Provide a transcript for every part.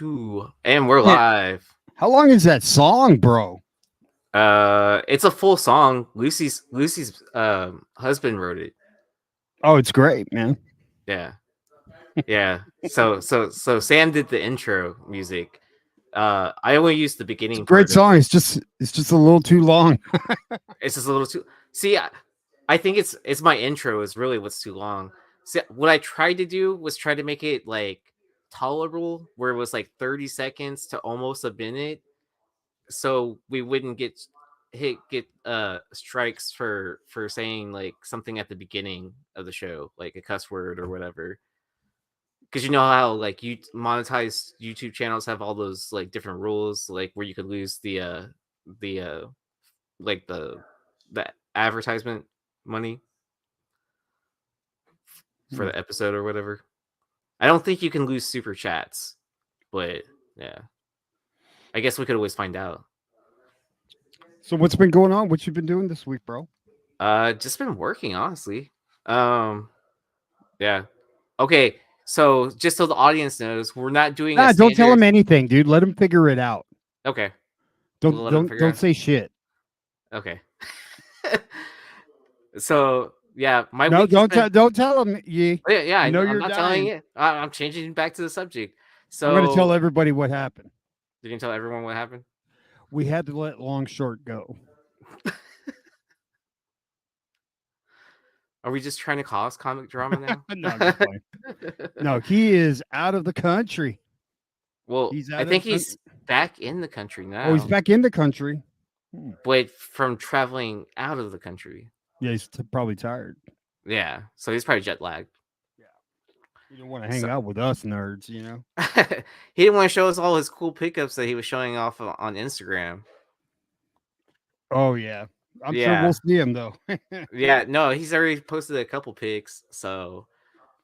2, and we're Man, live. how long is that song, bro? It's a full song. Lucy's husband wrote it. Oh, it's great, man. Yeah, yeah. So Sam did the intro music. I only used the It's a beginning great part of song. it. It's just a little too long. It's just a little too. See, I think it's my intro is really what's too long. See, what I tried to do was try to make it like tolerable, where it was like 30 seconds to almost a minute, so we wouldn't get strikes for saying like something at the beginning of the show, like a cuss word or whatever. Because you know how like you monetized YouTube channels have all those like different rules, like where you could lose the like the advertisement money for the episode or whatever. I don't think you can lose super chats, but yeah, I guess we could always find out. So what's been going on? What you been doing this week, bro? Just been working, honestly. Um, yeah. Okay, so just so the audience knows, we're not doing a Nah, don't tell standard. him anything, dude. Let him figure it out. Okay, we'll Don't let them don't figure don't out. say shit. Okay. So yeah, my No, week has been. don't tell him. Yeah, I know I'm you're not telling dying. you. I'm changing back to the subject. I'm gonna tell So everybody what happened. you can tell everyone what happened. We had to let Long Short go. Are we just trying to cause comic drama now? No, I'm just playing. No, he is out of the country. Well, He's I out of think the country. he's back in the country Oh, he's now, back in the country. but from traveling out of the country. Yeah, he's probably tired. Yeah, so he's probably jet lagged. Yeah, he don't want to hang So out with us nerds, you know. he didn't want to show us all his cool pickups that he was showing off on Instagram. Oh yeah, I'm sure we'll Yeah, see him though. yeah. No, he's already posted a couple pics. So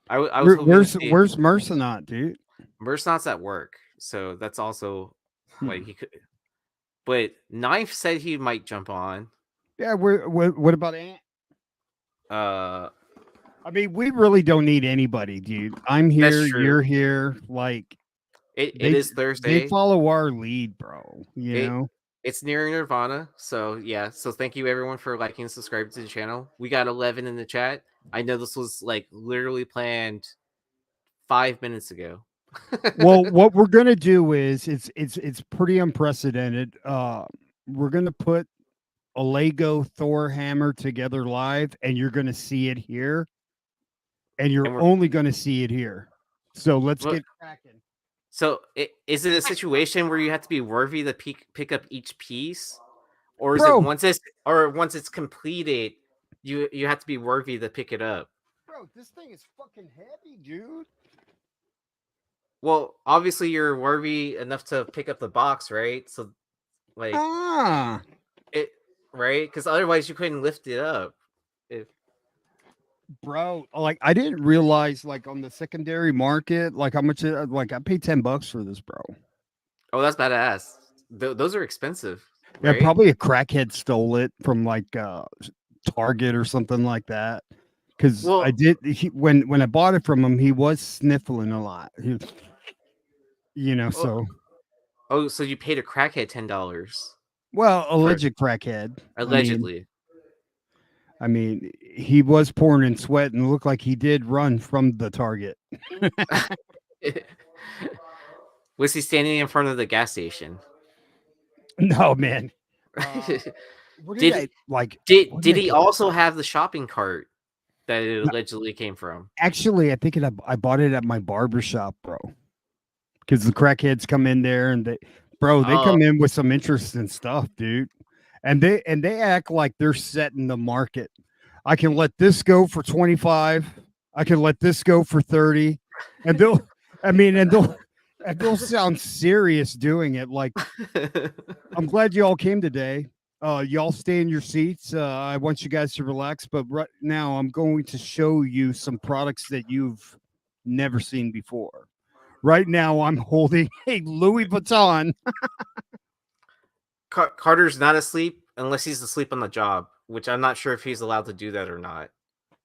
I was hoping to see. Where's Mercenot, dude? Mercnot's at work, so that's also like Hmm. he could. But Knife said he might jump on. Yeah, what about Ant? Uh, I mean, we really don't need anybody, dude. I'm that's here, true. you're here. Like It they is they Thursday. follow our lead, bro. You It know. it's nearing Nirvana. So yeah. So thank you everyone for liking and subscribing to the channel. We got 11 in the chat. I know this was like literally planned 5 minutes ago. Well, what we're gonna do is it's pretty unprecedented. We're gonna put a Lego Thor hammer together live, and you're gonna see it here, and you're And we're only gonna see it here. So let's look. get cracking. So is it a situation where you have to be worthy to pick up each piece, or is it Bro, once it's completed, you have to be worthy to pick it up? this thing is fucking heavy, dude. Well, obviously you're worthy enough to pick up the box, right? So like Ah, it, right? Because otherwise you couldn't lift it up. If bro, like I didn't realize like on the secondary market, like how much like I paid $10 for this, bro. oh, that's badass. Those are expensive, Yeah, right? probably a crackhead stole it from like Target or something like that. Because I Well, did when I bought it from him, he was sniffling a lot. oh, So so you paid a crackhead $10 well, for alleged crackhead. allegedly. I mean, he was pouring in sweat and looked like he did run from the Target. Was he standing in front of the gas station? No, man. Uh, what did Did I like? What did did I he get? also have the shopping cart that it No, allegedly came from? actually, I think I bought it at my barber shop, bro. Because the crackheads come in there and they Oh, come in with some interesting stuff, dude. And they act like they're setting the market. I can let this go for 25. I can let this go for 30. And they'll I mean and they'll sound serious doing it. Like, I'm glad you all came today. Y'all stay in your seats. I want you guys to relax, but right now I'm going to show you some products that you've never seen before. Right now I'm holding a Louis Vuitton. Carter's not asleep unless he's asleep on the job, which I'm not sure if he's allowed to do that or not.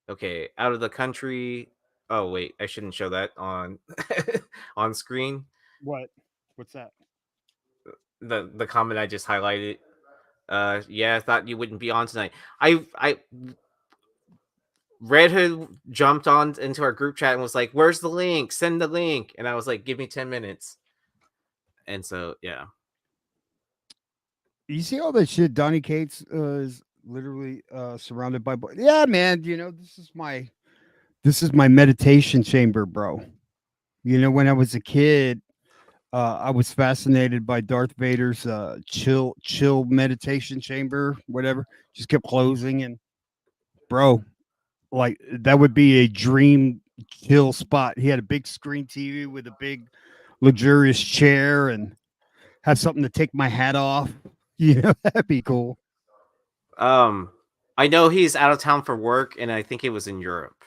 Okay, out of the country. Oh wait, I shouldn't show that on on screen. What? What's that? The comment I just highlighted. Yeah, I thought you wouldn't be on tonight. I Red Hood jumped on into our group chat and was like, "Where's the link? Send the link." And I was like, "Give me 10 minutes." And so, yeah. You see all that shit? Donny Cates is literally surrounded by. Yeah, man. This is my meditation chamber, bro. When I was a kid, I was fascinated by Darth Vader's chill meditation chamber, whatever. Just kept closing, and bro, like that would be a dream chill spot. He had a big screen TV with a big luxurious chair and have something to take my hat off. That'd be cool. Um, I know he's out of town for work, and I think it was in Europe.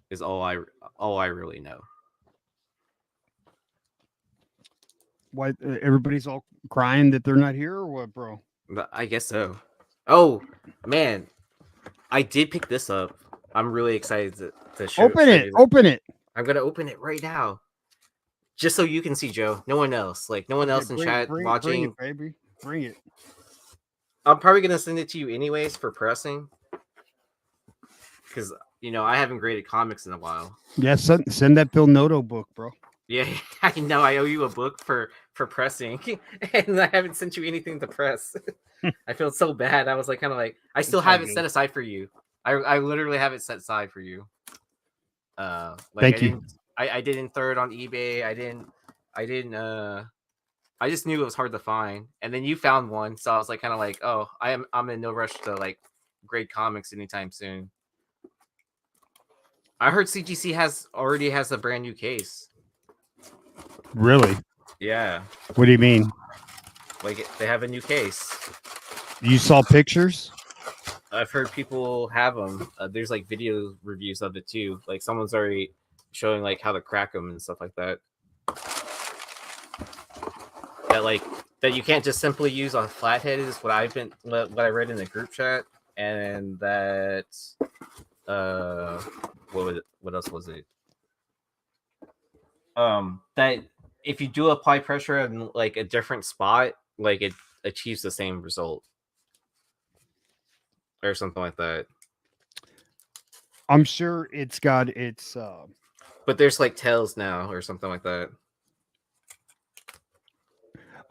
Is all I really know. Why everybody's all crying that they're not here or what, bro? But I guess so. Oh man, I did pick this up. I'm really excited to show Open it. you. Open it. I'm gonna open it right now, just so you can see, Joe. No one else, no one else in chat Bring watching. it, baby. Bring it. I'm probably gonna send it to you anyways for pressing, because I haven't graded comics in a while. Yeah, send that Phil Noto book, bro. Yeah, I know. I owe you a book for pressing, and I haven't sent you anything to press. I feel so bad. I was like, I still have it set aside for you. I literally have it set aside for you. Thank you. I didn't throw it on eBay. I just knew it was hard to find, and then you found one, so I was like, oh, I'm in no rush to grade comics anytime soon. I heard CGC already has a brand new case. Really? Yeah. What do you mean? They have a new case. You saw pictures? I've heard people have them. There's video reviews of it too. Someone's already showing how to crack them and stuff like that. That you can't just simply use on flathead is what I read in the group chat, and that what else was it? That if you do apply pressure in a different spot, it achieves the same result or something like that. I'm sure it's got its but there's tails now or something like that.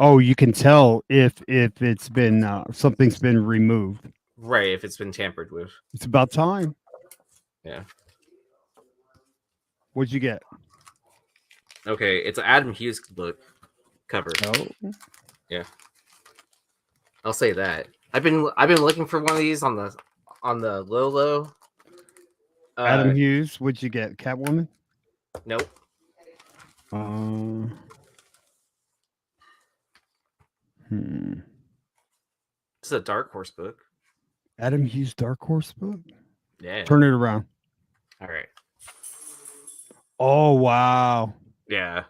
Oh, you can tell if it's been something's been removed. Right, if it's been tampered with. It's about time. Yeah. What'd you get? Okay, it's an Adam Hughes book cover. Oh. Yeah. I'll say that. I've been looking for one of these on the low. Adam Hughes, what'd you get? Catwoman? Nope. It's a Dark Horse book. Adam Hughes Dark Horse book? Yeah. Turn it around. All right. Oh, wow. Yeah.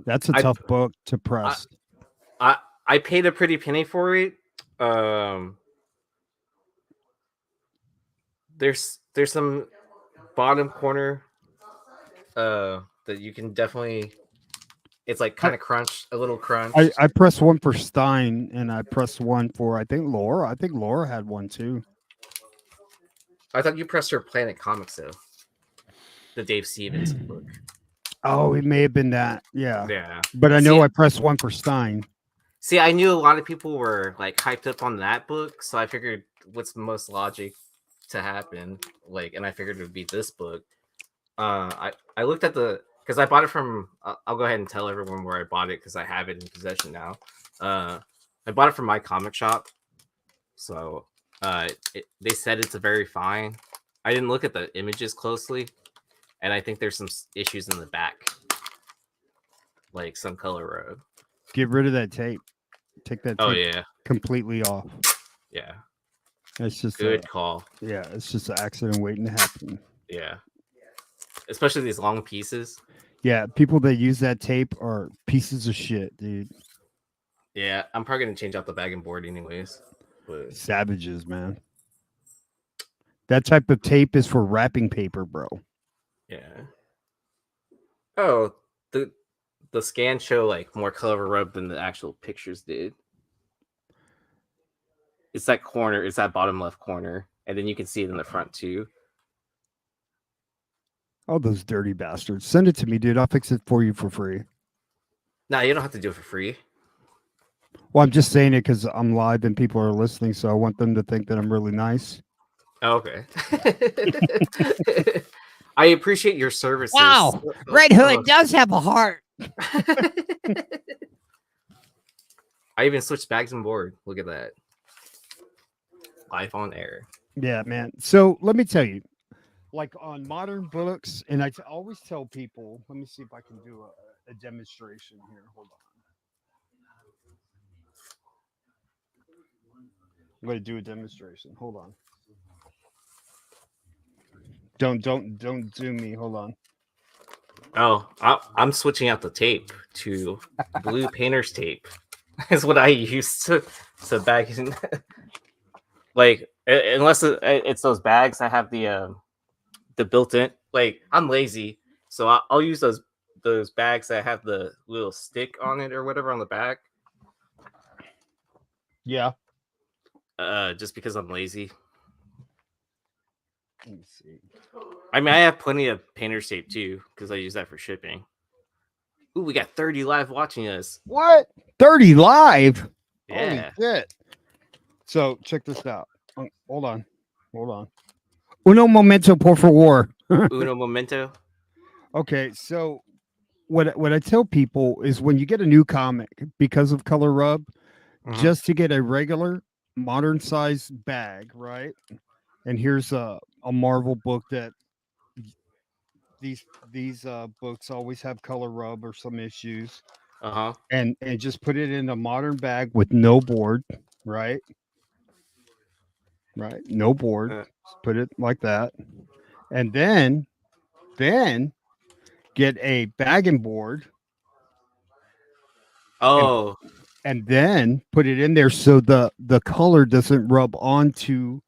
That's a tough book to press. I paid a pretty penny for it. There's some bottom corner that you can definitely. It's kind of crunch, a little crunch. I pressed one for Stein, and I pressed one for I think Laura. I think Laura had one too. I thought you pressed her Planet Comics though. The Dave Stevens book. Oh, it may have been that. Yeah. Yeah. But I know I pressed one for Stein. See, I knew a lot of people were hyped up on that book, so I figured what's the most logic to happen, and I figured it would be this book. I looked at because I bought it from. I'll go ahead and tell everyone where I bought it because I have it in possession now. I bought it from my comic shop, so they said it's a very fine. I didn't look at the images closely, and I think there's some issues in the back, some color road. Get rid of that tape. Take that tape completely off. Yeah. It's just good call. Yeah, it's just an accident waiting to happen. Yeah. Especially these long pieces. Yeah, people that use that tape are pieces of shit, dude. Yeah, I'm probably gonna change out the bag and board anyways. But... Savages, man. That type of tape is for wrapping paper, bro. Yeah. Oh, the scans show like more color rub than the actual pictures did. It's that corner, it's that bottom left corner, and then you can see it in the front too. Oh, those dirty bastards! Send it to me, dude. I'll fix it for you for free. Nah, you don't have to do it for free. Well, I'm just saying it because I'm live and people are listening, so I want them to think that I'm really nice. Oh, okay. I appreciate your services. Wow, Red Hood does have a heart. I even switched bags and board. Look at that. Life on air. Yeah, man. So let me tell you, like on modern books, and always tell people, let me see if I can do a demonstration here. Hold on. I'm going to do a demonstration. Hold on. Don't zoom me. Hold on. Oh, I'm switching out the tape to blue painter's tape. Is what I use to bag in. Like, unless it's those bags that have the built-in. Like, I'm lazy, so I'll use those bags that have the little stick on it or whatever on the back. Yeah. Just because I'm lazy. Let me see. I mean, I have plenty of painter's tape too because I use that for shipping. Ooh, we got 30 live watching us. What? 30 live? Yeah. Holy shit. So check this out. Hold on. Uno momento, por favor. Uno momento. Okay, so what I tell people is when you get a new comic, because of color rub, just to get a regular modern size bag, right? And here's a Marvel book that these books always have color rub or some issues. And just put it in a modern bag with no board, right? Right, no board. Just put it like that, and then get a bagging board. Oh, and then put it in there so the color doesn't rub onto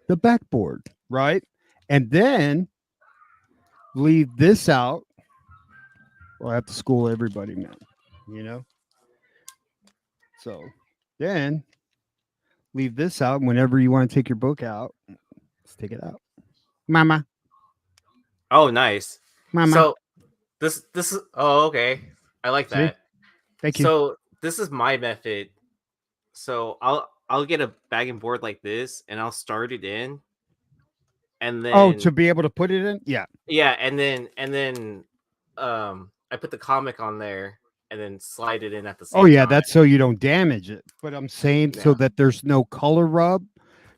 the backboard, right? And then leave this out. Well, I have to school everybody, man. You know. So then leave this out. Whenever you want to take your book out, let's take it out, Mama. Oh, nice. Mama. So this is okay. I like See? that. Thank you. So this is my method. So I'll get a bagging board like this and I'll start it in. And then to be able to put it in? Yeah. Yeah, and then I put the comic on there and then slide it in at the same time. Oh yeah, that's so you don't damage it. But I'm saying so that there's no color rub,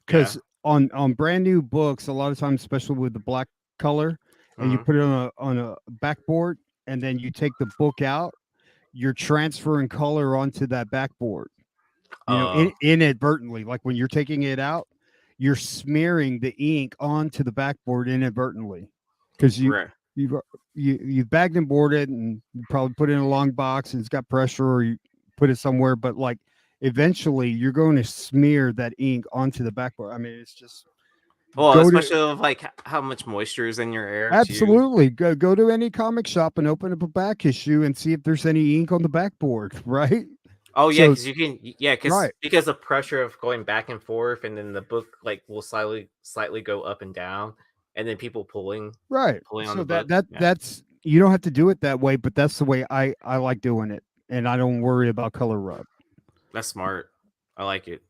because on brand new books, a lot of times, especially with the black color, and you put it on a backboard, and then you take the book out, you're transferring color onto that backboard. You know, inadvertently, like when you're taking it out, you're smearing the ink onto the backboard inadvertently, because you've bagged and boarded, and you probably put it in a long box and it's got pressure, or you put it somewhere, but like eventually you're going to smear that ink onto the backboard. I mean, it's just especially of like how much moisture is in your air. Absolutely. Go to any comic shop and open up a back issue and see if there's any ink on the backboard, right? Oh yeah, because you can because the pressure of going back and forth, and then the book like will slightly go up and down, and then people pulling on the book. That's you don't have to do it that way, but that's the way I like doing it, and I don't worry about color rub. That's smart. I like it.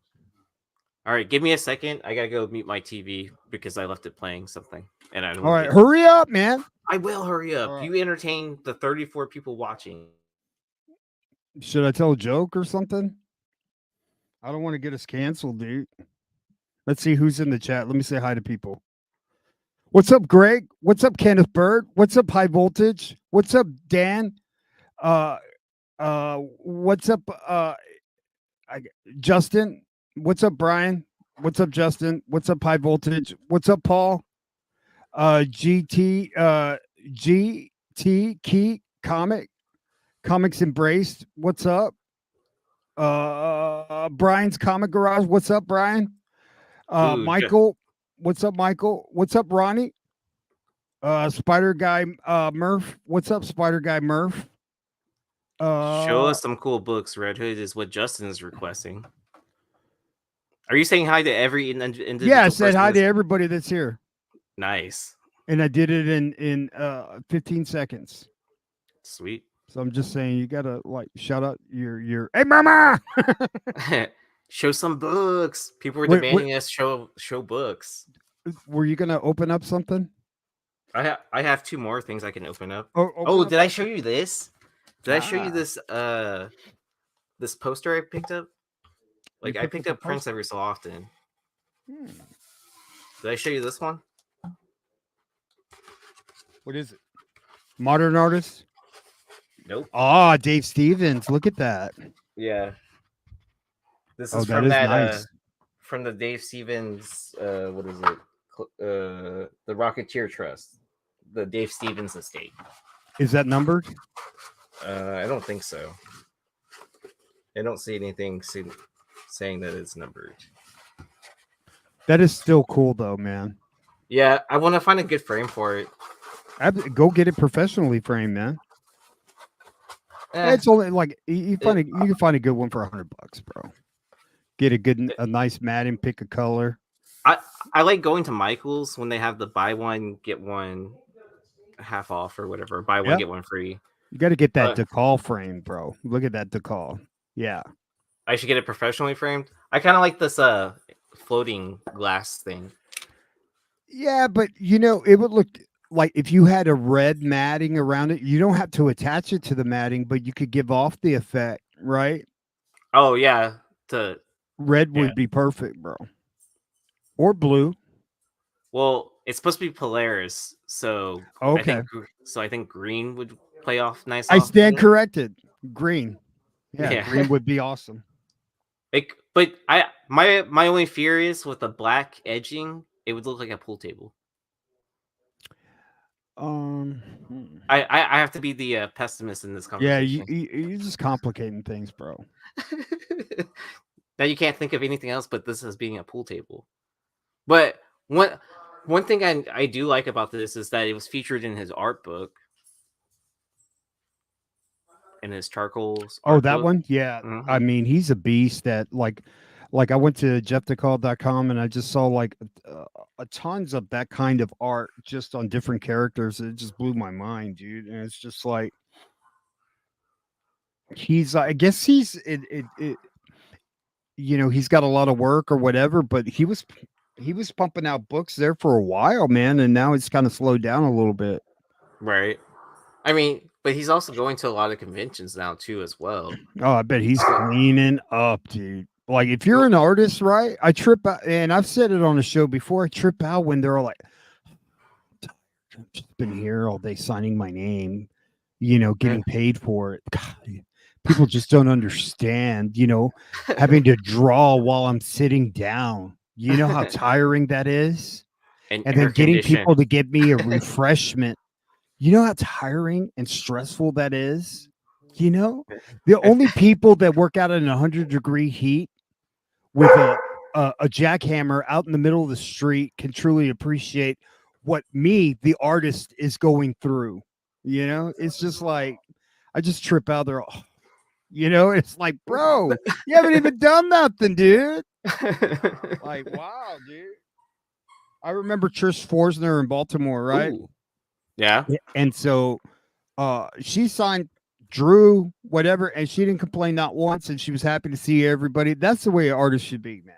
All right, give me a second. I gotta go mute my TV because I left it playing something, and I don't. All right, hurry up, man. I will hurry up. You entertain the 34 people watching. Should I tell a joke or something? I don't want to get us canceled, dude. Let's see who's in the chat. Let me say hi to people. What's up, Greg? What's up, Kenneth Bird? What's up, High Voltage? What's up, Dan? What's up, Justin? What's up, Brian? What's up, Justin? What's up, High Voltage? What's up, Paul? GT Key Comics Embraced. What's up? Brian's Comic Garage. What's up, Brian? Michael. What's up, Michael? What's up, Ronnie? Spider Guy Murph. What's up, Spider Guy Murph? Show Uh, us some cool books. Red Hood is what Justin is requesting. Are you saying hi to every yeah, I individual said person? hi to everybody that's here, Nice, and I did it in 15 seconds. sweet. So I'm just saying, you gotta like shout out your hey mama. Show some books. People were Wait, demanding us show books. were you gonna open up something? I have 2 more things I can open up. Oh, open Oh, up did I show something. you this? Did I show you Ah, this poster I picked up? you Like I picked picked up a up prints post. every so often. Hmm. Did I show you this one? What is it? Modern artist. Nope. Ah, Dave Stevens. Look at that. Yeah. This Oh, is that from is that nice. from the Dave Stevens what is it? The Rocketeer Trust. The Dave Stevens estate. Is that numbered? I don't think so. I don't see anything saying that it's numbered. That is still cool though, man. Yeah, I want to find a good frame for it. Go get it professionally framed, man. Eh, It's only like you it, can find a good one for $100, bro. Get a nice mat and pick a color. I like going to Michael's when they have the buy one get one half off or whatever, buy one Yeah, get one free. you got to get that But decal frame, bro. Look at that decal. Yeah, I should get it professionally framed. I kind of like this floating glass thing. yeah, but it would look like if you had a red matting around it. You don't have to attach it to the matting, but you could give off the effect, right? Oh yeah, to Red yeah. would be perfect, bro. Or blue. Well, it's supposed to be Polaris, so Okay. I think green would play off nice. I Off stand it. corrected. Green. Yeah, Yeah. green would be awesome. But my only fear is with the black edging, it would look like a pool table. Hmm. I have to be the pessimist in this Yeah, conversation. you're just complicating things, bro. Now you can't think of anything else but this as being a pool table. But one thing I do like about this is that it was featured in his art book. In his charcoals Oh, art that book. one? Yeah. Mm-hmm. I mean, he's a beast that like I went to jeffdecall.com and I just saw like tons of that kind of art just on different characters. It just blew my mind, dude. And it's just like I guess he's he's got a lot of work or whatever, but he was pumping out books there for a while, man, and now it's kind of slowed down a little bit. Right. I mean, but he's also going to a lot of conventions now too, as well. Oh, I bet he's cleaning up, dude. Like if you're an artist, right? I trip out, and I've said it on the show before. I trip out when they're all like, "I've just been here all day signing my name, getting paid for it." God, people just don't understand, having to draw while I'm sitting down. You know how tiring that is, and and then getting people to give me a refreshment. You know how tiring and stressful that is? The only people that work out in 100-degree heat with a jackhammer out in the middle of the street can truly appreciate what me, the artist, is going through. It's just like I just trip out there. It's like, bro, you haven't even done nothing, dude. Like, wow, dude. I remember Trish Forsner in Baltimore, right? Ooh. Yeah. And so she signed Drew, whatever, and she didn't complain not once, and she was happy to see everybody. That's the way an artist should be, man.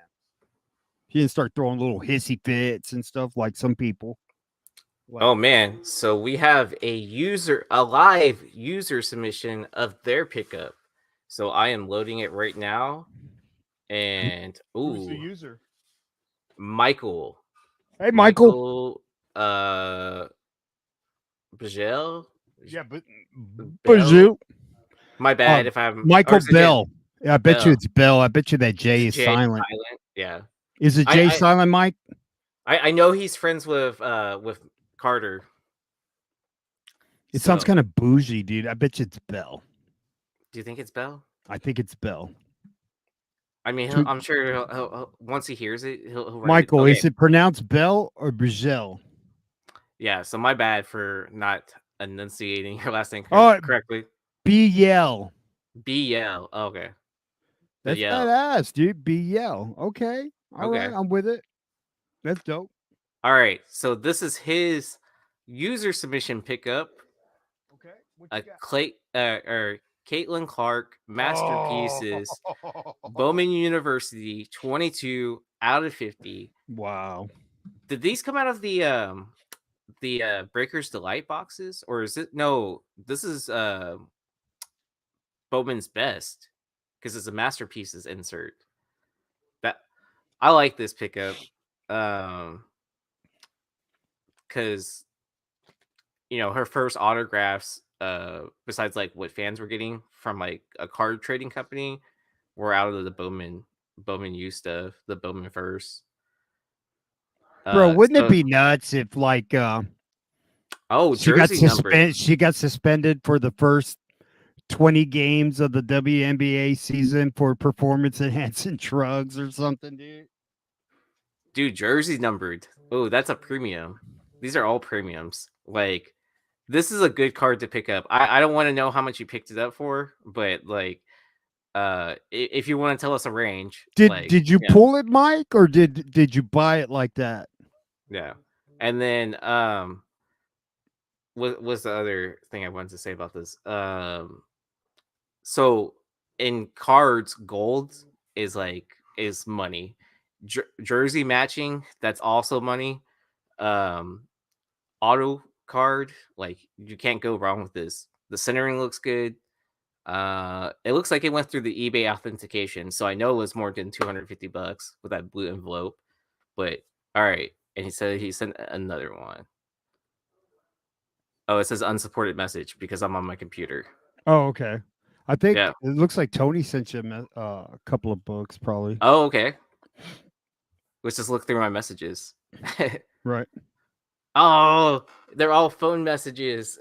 She didn't start throwing little hissy fits and stuff like some people. Oh man, so we have a live user submission of their pickup. So I am loading it right now. And Who's the user? Michael. Hey, Michael. Bajel? Yeah, but Bell? My bad if I'm Michael Bell. Yeah, I bet you it's Bell. I bet you that J is J silent. Yeah. Is it J silent, Mike? I know he's friends with Carter. It sounds kind of bougie, dude. I bet you it's Bell. Do you think it's Bell? I think it's Bell. I mean, I'm sure he'll, once he hears it, he'll write Michael, it. Is it pronounced Bell or Brazil? Yeah, so my bad for not enunciating your last name correctly. BL. BL. Okay. The That's Yell. badass, dude. BL. Okay. All right. Okay. I'm with it. That's dope. All right. So this is his user submission pickup. Okay. What you A got? Clay or Caitlin Clark Oh, masterpieces. Bowman University 22 out of 50. wow. Did these come out of the Breakers Delight boxes, or is it no? This is Bowman's Best because it's a masterpieces insert. That I like this pickup, because her first autographs, besides like what fans were getting from like a card trading company, were out of the Bowman U stuff, the Bowman first. Bro, wouldn't it So be nuts if like jersey numbered. she got suspended for the first 20 games of the WNBA season for performance enhancing drugs or something, dude? Dude, jersey numbered. Oh, that's a premium. These are all premiums. Like, this is a good card to pick up. I don't want to know how much you picked it up for, but like, if you want to tell us a range, like, Did you pull it, Mike, or did you buy it like that? yeah. And then what was the other thing I wanted to say about this? So in cards, gold is money. Jersey matching, that's also money. Um, auto card, like you can't go wrong with this. The centering looks good. It looks like it went through the eBay authentication, so I know it was more than $250 with that blue envelope. But all right, and he said he sent another one. Oh, it says unsupported message because I'm on my computer. Oh, okay. I think Yeah. it looks like Tony sent you a couple of books, probably. Oh, okay. Let's just look through my messages. Right. Oh, they're all phone messages.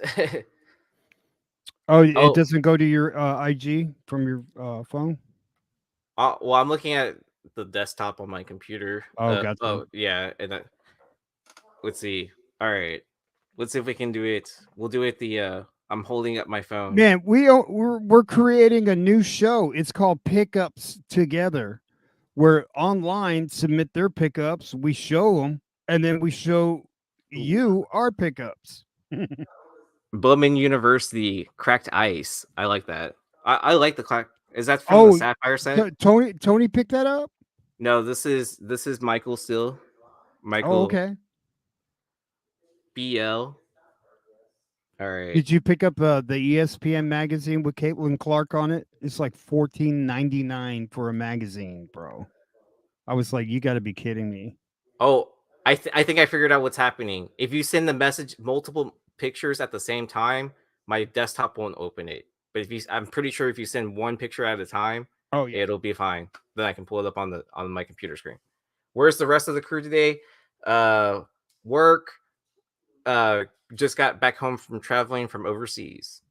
Oh, it Oh, doesn't go to your IG from your phone? well, I'm looking at the desktop on my computer. Oh, gotcha. Oh, yeah, and let's see. All right, let's see if we can do it. We'll do it. I'm holding up my phone. Man, we're creating a new show. It's called Pickups Together, where online submit their pickups, we show them, and then we show Ooh. you our pickups. Bowman University cracked ice. I like that. I like the crack. Is that from the Oh, Sapphire set? Tony picked that up. No, this is Michael still. Oh, Michael okay. BL. All right. Did you pick up the ESPN magazine with Caitlin Clark on it? It's like $14.99 for a magazine, bro. I was like, you got to be kidding me. Oh, I think I figured out what's happening. If you send the message multiple pictures at the same time, my desktop won't open it. But I'm pretty sure if you send one picture at a time, Oh yeah. it'll be fine. Then I can pull it up on my computer screen. Where's the rest of the crew today? Work. Just got back home from traveling from overseas.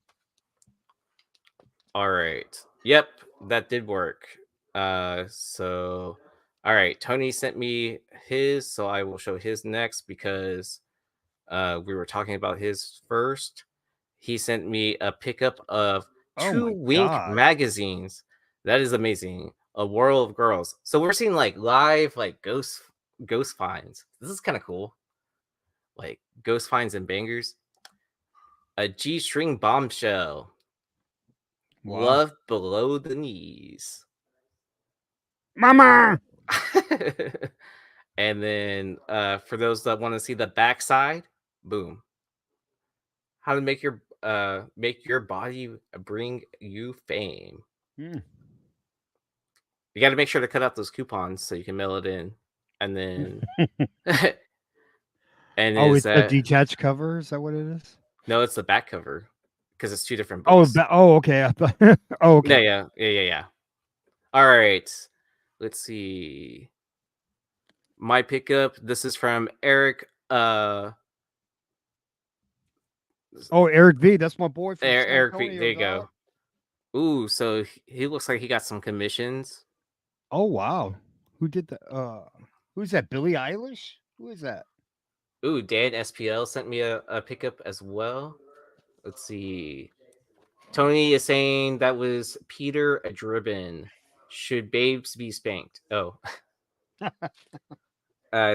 All right. Yep, that did work. So all right, Tony sent me his, so I will show his next because we were talking about his first. He sent me a pickup of Oh two my Wink god. magazines. That is amazing. A World of Girls. So we're seeing like live like ghost finds. This is kind of cool. Like ghost finds and bangers. A G-string bombshell. Wow. Love below the knees. Mama. And then for those that want to see the backside, boom. How to make your body bring you fame. Hmm. You got to make sure to cut out those coupons so you can mail it in. And then and Oh, is it's a that detached cover. Is that what it is? no, it's the back cover because it's two different Oh, books. oh, okay. I thought. Oh, Yeah, okay. yeah. All right. Let's see. My pickup. This is from Eric. Oh, Eric V. That's my boy from San Eric. There Antonio, you dog. go. Ooh, so he looks like he got some commissions. Oh wow. Who did that? Who's that? Billie Eilish? Who is that? Ooh, Dan SPL sent me a pickup as well. Let's see. Tony is saying that was Peter Adribin. Should babes be spanked? Oh.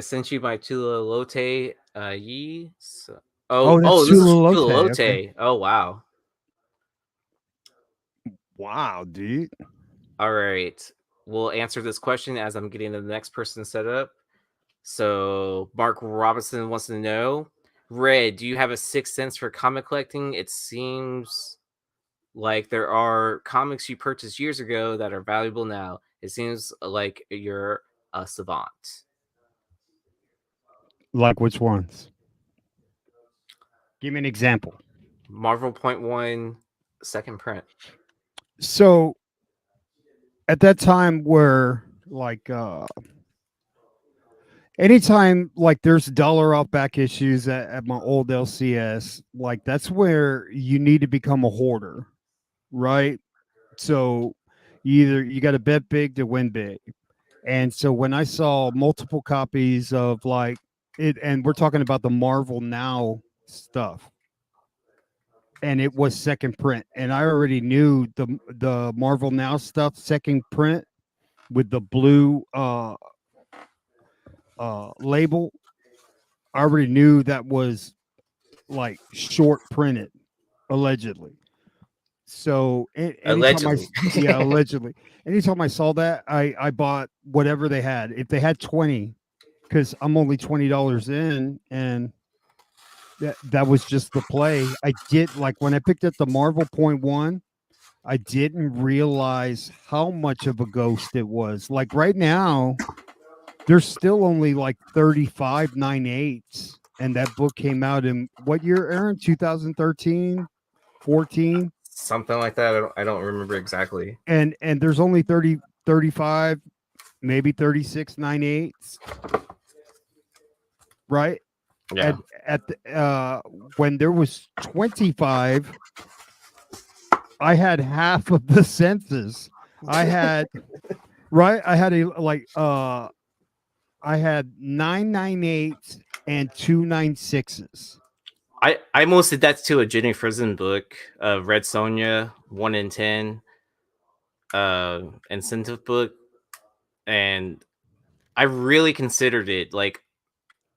Sent you by Tula Lote Yee. So, Oh, that's this is Sulalote. Tula Lote. Okay. Oh, wow. Wow, dude. All right. We'll answer this question as I'm getting the next person set up. So, Mark Robinson wants to know, Red, do you have a sixth sense for comic collecting? It seems like there are comics you purchased years ago that are valuable now. It seems like you're a savant. Like which ones? Give me an example. Marvel Point One, second print. So at that time where like anytime like there's dollar off back issues at my old LCS, like that's where you need to become a hoarder, right? So you got to bet big to win big. And so when I saw multiple copies of like it, and we're talking about the Marvel Now stuff, and it was second print, and I already knew the Marvel Now stuff second print with the blue label. I already knew that was like short printed, allegedly. So anytime Allegedly. allegedly, anytime I saw that, I bought whatever they had. If they had 20, because I'm only $20 in, and that was just the play. I did like when I picked up the Marvel Point One. I didn't realize how much of a ghost it was. Like right now, there's still only like 35 9/8, and that book came out in what year, Aaron? 2013, 14, Something like that. I don't remember exactly. and there's only 30, 35, maybe 36 9/8, right? Yeah. At the, when there was 25, I had half of the senses. I had right. I had I had 9/9/8 and 2/9/6s. I almost did that to a Jenny Frison book, Red Sonja, 1 in 10, incentive book, and I really considered it, like,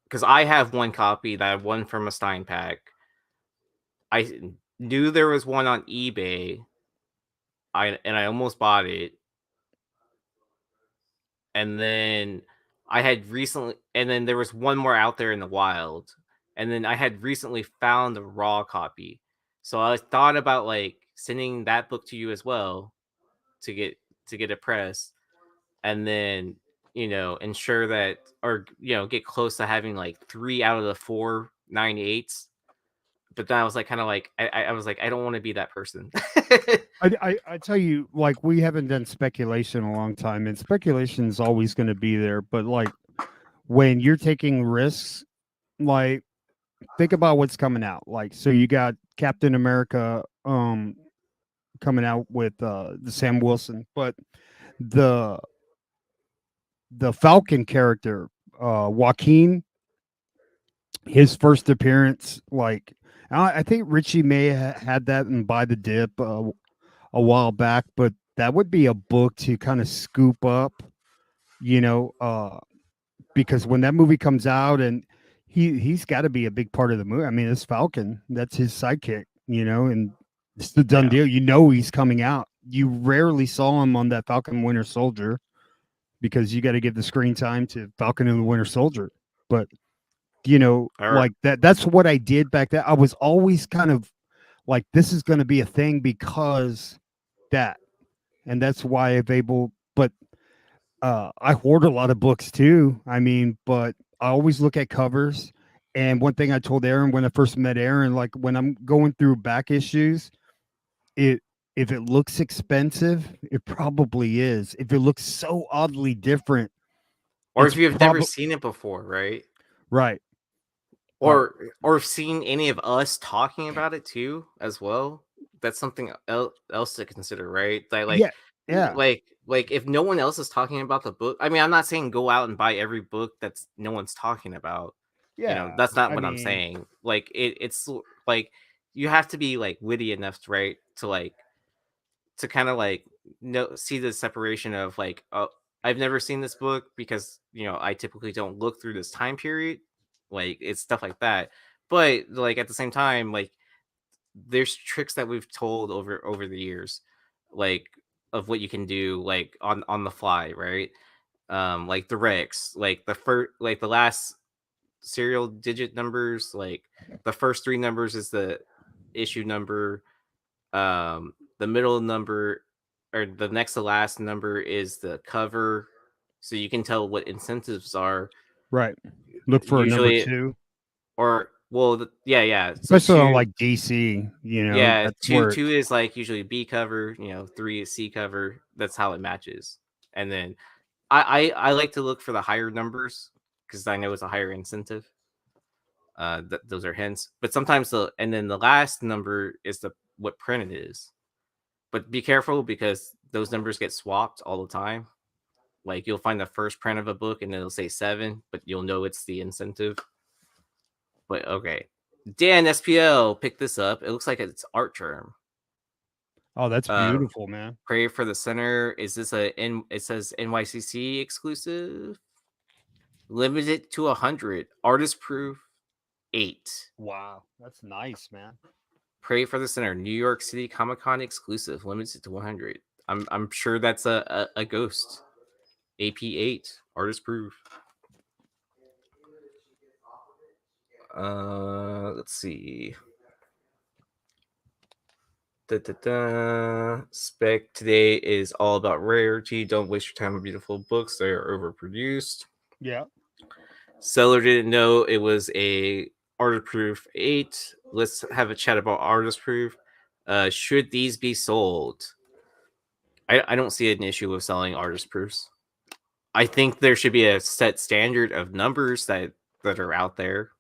because I have one copy that I won from a Stein pack. I knew there was one on eBay, I almost bought it, and then and then there was one more out there in the wild, and then I had recently found the raw copy, so I thought about like sending that book to you as well to get a press, and then ensure that, or get close to having like 3 out of the 4 9/8. But then I was like, kind of like, I was like, I don't want to be that person. I tell you, like we haven't done speculation in a long time, and speculation is always going to be there. But like when you're taking risks, like think about what's coming out. Like so, you got Captain America coming out with the Sam Wilson, but the the Falcon character, Joaquin, his first appearance, like I think Richie may have had that in Buy the Dip a while back, but that would be a book to kind of scoop up, you know, because when that movie comes out, and he's got to be a big part of the movie. I mean, it's Falcon, that's his sidekick, and it's the done Yeah. deal. He's coming out. You rarely saw him on that Falcon Winter Soldier because you got to give the screen time to Falcon and the Winter Soldier. But like that's what I did back then. I was always kind of like, this is going to be a thing because that, and that's why I've able. But I hoard a lot of books too. I mean, but I always look at covers. And one thing I told Aaron when I first met Aaron, like when I'm going through back issues, it if it looks expensive, it probably is. If it looks so oddly different, Or it's if you've never probably seen it before, right? right. Or seen any of us talking about it too as well. That's something else to consider, right? Yeah, yeah, Like if no one else is talking about the book, I mean, I'm not saying go out and buy every book that's no one's talking about. yeah. That's not I what I'm mean, saying. Like it's like you have to be like witty enough, right, to kind of like see the separation of like, oh, I've never seen this book because I typically don't look through this time period, like it's stuff like that. But like at the same time, like there's tricks that we've told over the years, like of what you can do like on the fly, right? Like the Rex, like the last serial digit numbers, like the first three numbers is the issue number, the middle number or the next to last number is the cover, so you can tell what incentives are Right. Look for a number usually. 2. Or well, yeah, so Especially on two, like DC, yeah, that's two where two is like usually B cover, three is C cover. That's how it matches. And then I like to look for the higher numbers because I know it's a higher incentive. Those are hints, but sometimes the last number is the what print it is. But be careful because those numbers get swapped all the time. Like you'll find the first print of a book and it'll say 7, but you'll know it's the incentive. But okay, Dan SPL picked this up. It looks like it's art term. Oh, that's Uh, beautiful, man. Pray for the Center. Is this it says NYCC exclusive? Limited to 100. Artist proof 8. Wow, that's nice, man. Pray for the Center. New York City Comic Con exclusive. Limited to 100. I'm sure that's a ghost. AP8. Artist proof. Let's see. Spec today is all about rarity. Don't waste your time on beautiful books. They are overproduced. Yeah. Seller didn't know it was a artist proof 8. Let's have a chat about artist proof. Should these be sold? I don't see an issue with selling artist proofs. I think there should be a set standard of numbers that are out there.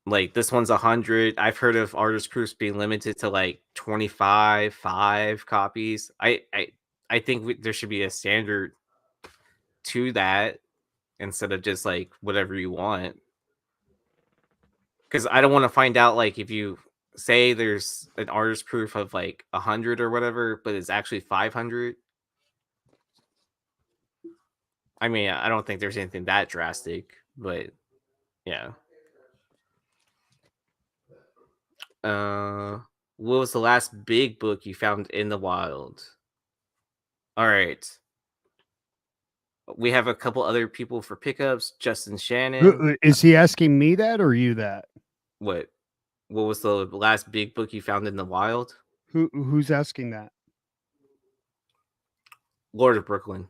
Like this one's 100. I've heard of artist proofs being limited to like 25, 5 copies. I think there should be a standard to that instead of just like whatever you want. Because I don't want to find out like if you say there's an artist proof of like 100 or whatever, but it's actually 500. I mean, I don't think there's anything that drastic, but yeah. What was the last big book you found in the wild? All right. We have a couple other people for pickups. Justin Shannon. Is he asking me that or you that? What was the last big book you found in the wild? Who's asking that? Lord of Brooklyn.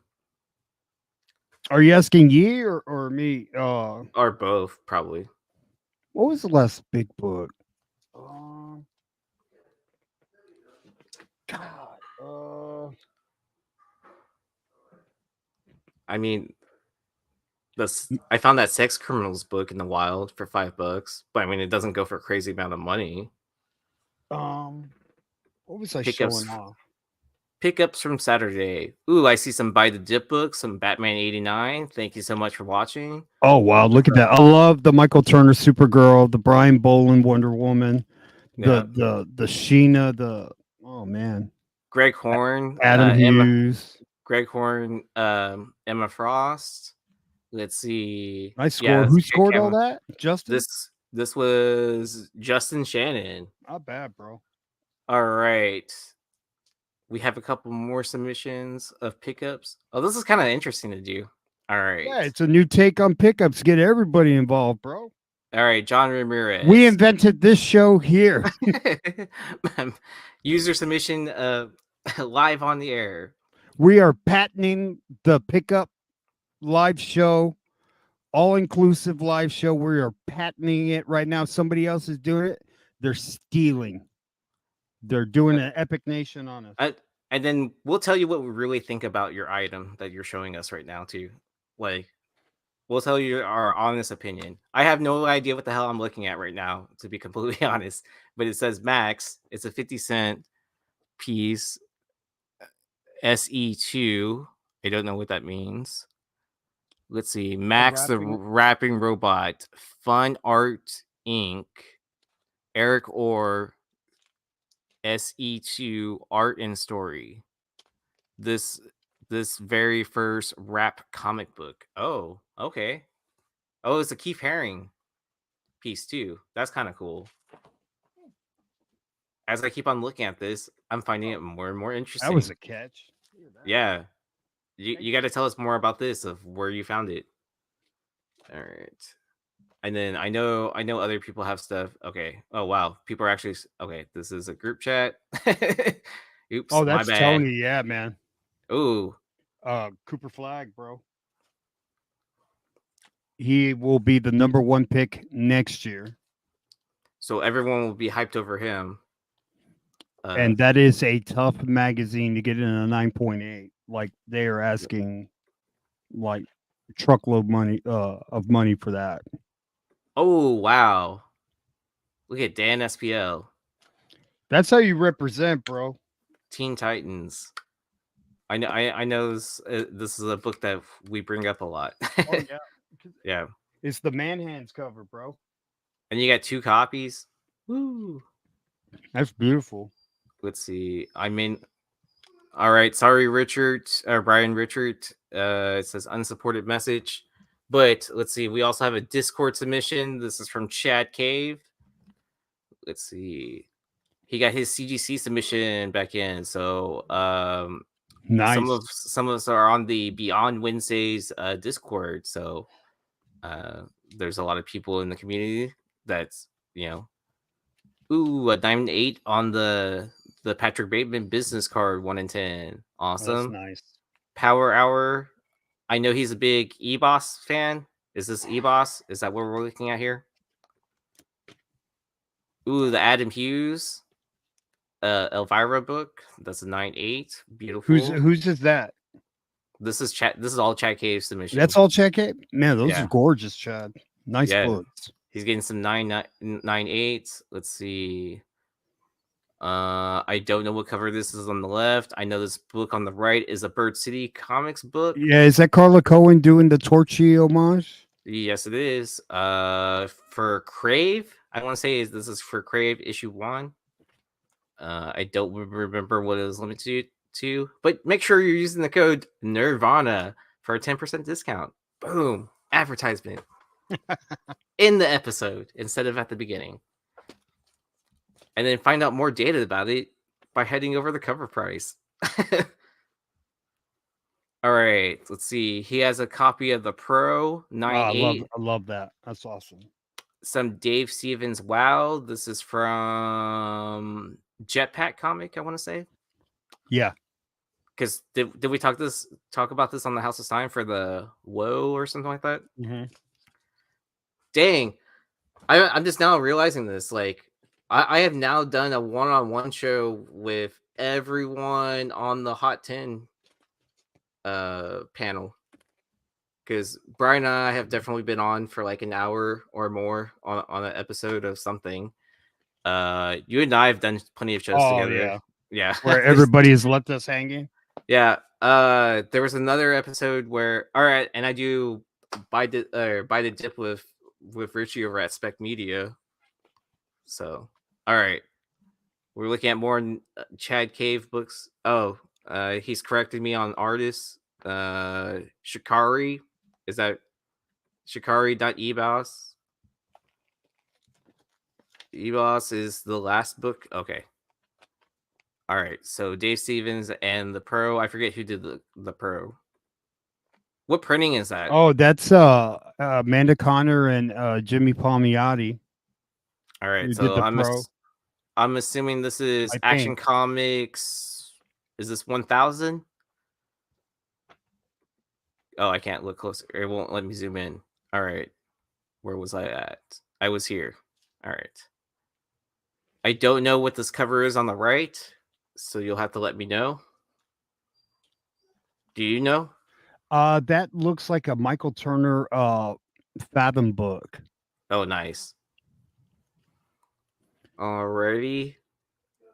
Are you asking Yee or me? Or both, probably. What was the last big book? God. I mean, I found that Sex Criminals book in the wild for $5, but I mean, it doesn't go for a crazy amount of money. What was I Pickups, showing off? Pickups from Saturday. Ooh, I see some Buy the Dip books, some Batman 89. Thank you so much for watching. Oh wow, look at that! I love the Michael Turner Supergirl, the Brian Boland Wonder Woman, Yeah. the Sheena, oh man, Greg Horn, Adam Hughes. Greg Horn, Emma Frost. Let's see. Nice score. Who scored all that? Justin. This was Justin Shannon. Not bad, bro. All right. We have a couple more submissions of pickups. Oh, this is kind of interesting to do. All right. Yeah, it's a new take on pickups. Get everybody involved, bro. All right, John Ramirez. We invented this show here. User submission live on the air. We are patenting the pickup live show, all-inclusive live show. We are patenting it right now. Somebody else is doing it. They're stealing. They're doing an Epic Nation on us. And then we'll tell you what we really think about your item that you're showing us right now, too. Like, we'll tell you our honest opinion. I have no idea what the hell I'm looking at right now, to be completely honest. But it says Max. It's a 50-cent piece. SE2. I don't know what that means. Let's see. Max the Rapping Robot. Fun Art Inc. Eric Orr, SE2 Art and Story. This very first rap comic book. Oh, okay. Oh, it's a Keith Haring piece too. That's kind of cool. As I keep on looking at this, I'm finding it more and more interesting. That was a catch. Yeah. You got to tell us more about this, of where you found it. All right. And then I know other people have stuff. Okay. Oh wow, people are actually okay. This is a group chat. Oops, Oh, my that's bad. Tony. Yeah, man. Ooh, Cooper Flag, bro. He will be the number 1 pick next year. so everyone will be hyped over him. And that is a tough magazine to get in a 9.8. Like they are asking like truckload money of money for that. Oh wow, look at Dan SPL, That's how you represent, bro. Teen Titans. I know this is a book that we bring up a lot. Oh yeah. Yeah, It's the man hands cover, bro. and you got 2 copies. Woo. That's beautiful. Let's see. I mean, all right. Sorry, Richard or Brian Richard. It says unsupported message. But let's see. We also have a Discord submission. This is from Chad Cave. Let's see. He got his CGC submission back in. So Nice. some of us are on the Beyond Wednesdays Discord. So there's a lot of people in the community that's, ooh, a diamond 8 on the Patrick Bateman business card, 1 in 10. Awesome. That's nice. Power Hour. I know he's a big E-Boss fan. Is this E-Boss? Is that what we're looking at here? Ooh, the Adam Hughes Elvira book. That's a 9.8. Beautiful. Whose is that? This is chat. This is all Chad Cave submission. That's all Chad Cave? Man, those are gorgeous, Chad. Nice books. He's getting some 9.8s. Let's see. I don't know what cover this is on the left. I know this book on the right is a Bird City Comics book. Yeah, is that Carla Cohen doing the Torchy homage? Yes, it is. For Crave, I want to say this is for Crave issue 1. I don't remember what it was limited to, but make sure you're using the code Nerdvana for a 10% discount. Boom, advertisement in the episode instead of at the beginning. And then find out more data about it by heading over the cover price. All right, let's see. He has a copy of the Pro 9.8. I love that. That's awesome. Some Dave Stevens. Wow, this is from Jetpack comic, I want to say. Yeah. Because did we talk about this on the House of Sign for the Woe or something like that? Mm-hmm. Dang, I'm just now realizing this. Like, I have now done a one-on-one show with everyone on the Hot 10 panel. Because Brian and I have definitely been on for like an hour or more on an episode of something. You and I have done plenty of shows together. Yeah. Where everybody has left us hanging. Yeah. There was another episode where, all right, and I do buy the dip with Richie over at Spec Media. So, all right, we're looking at more Chad Cave books. Oh, he's corrected me on artists. Shikari, is that Shikari.ebos? Ebos is the last book. Okay. All right. So Dave Stevens and the Pro. I forget who did the Pro. What printing is that? Oh, that's Amanda Connor and Jimmy Palmiotti. All right. So I'm assuming this is Action Comics. Is this 1000? Oh, I can't look closer. It won't let me zoom in. All right. Where was I at? I was here. All right. I don't know what this cover is on the right, so you'll have to let me know. Do you know? That looks like a Michael Turner Fathom book. Oh, nice. Alrighty.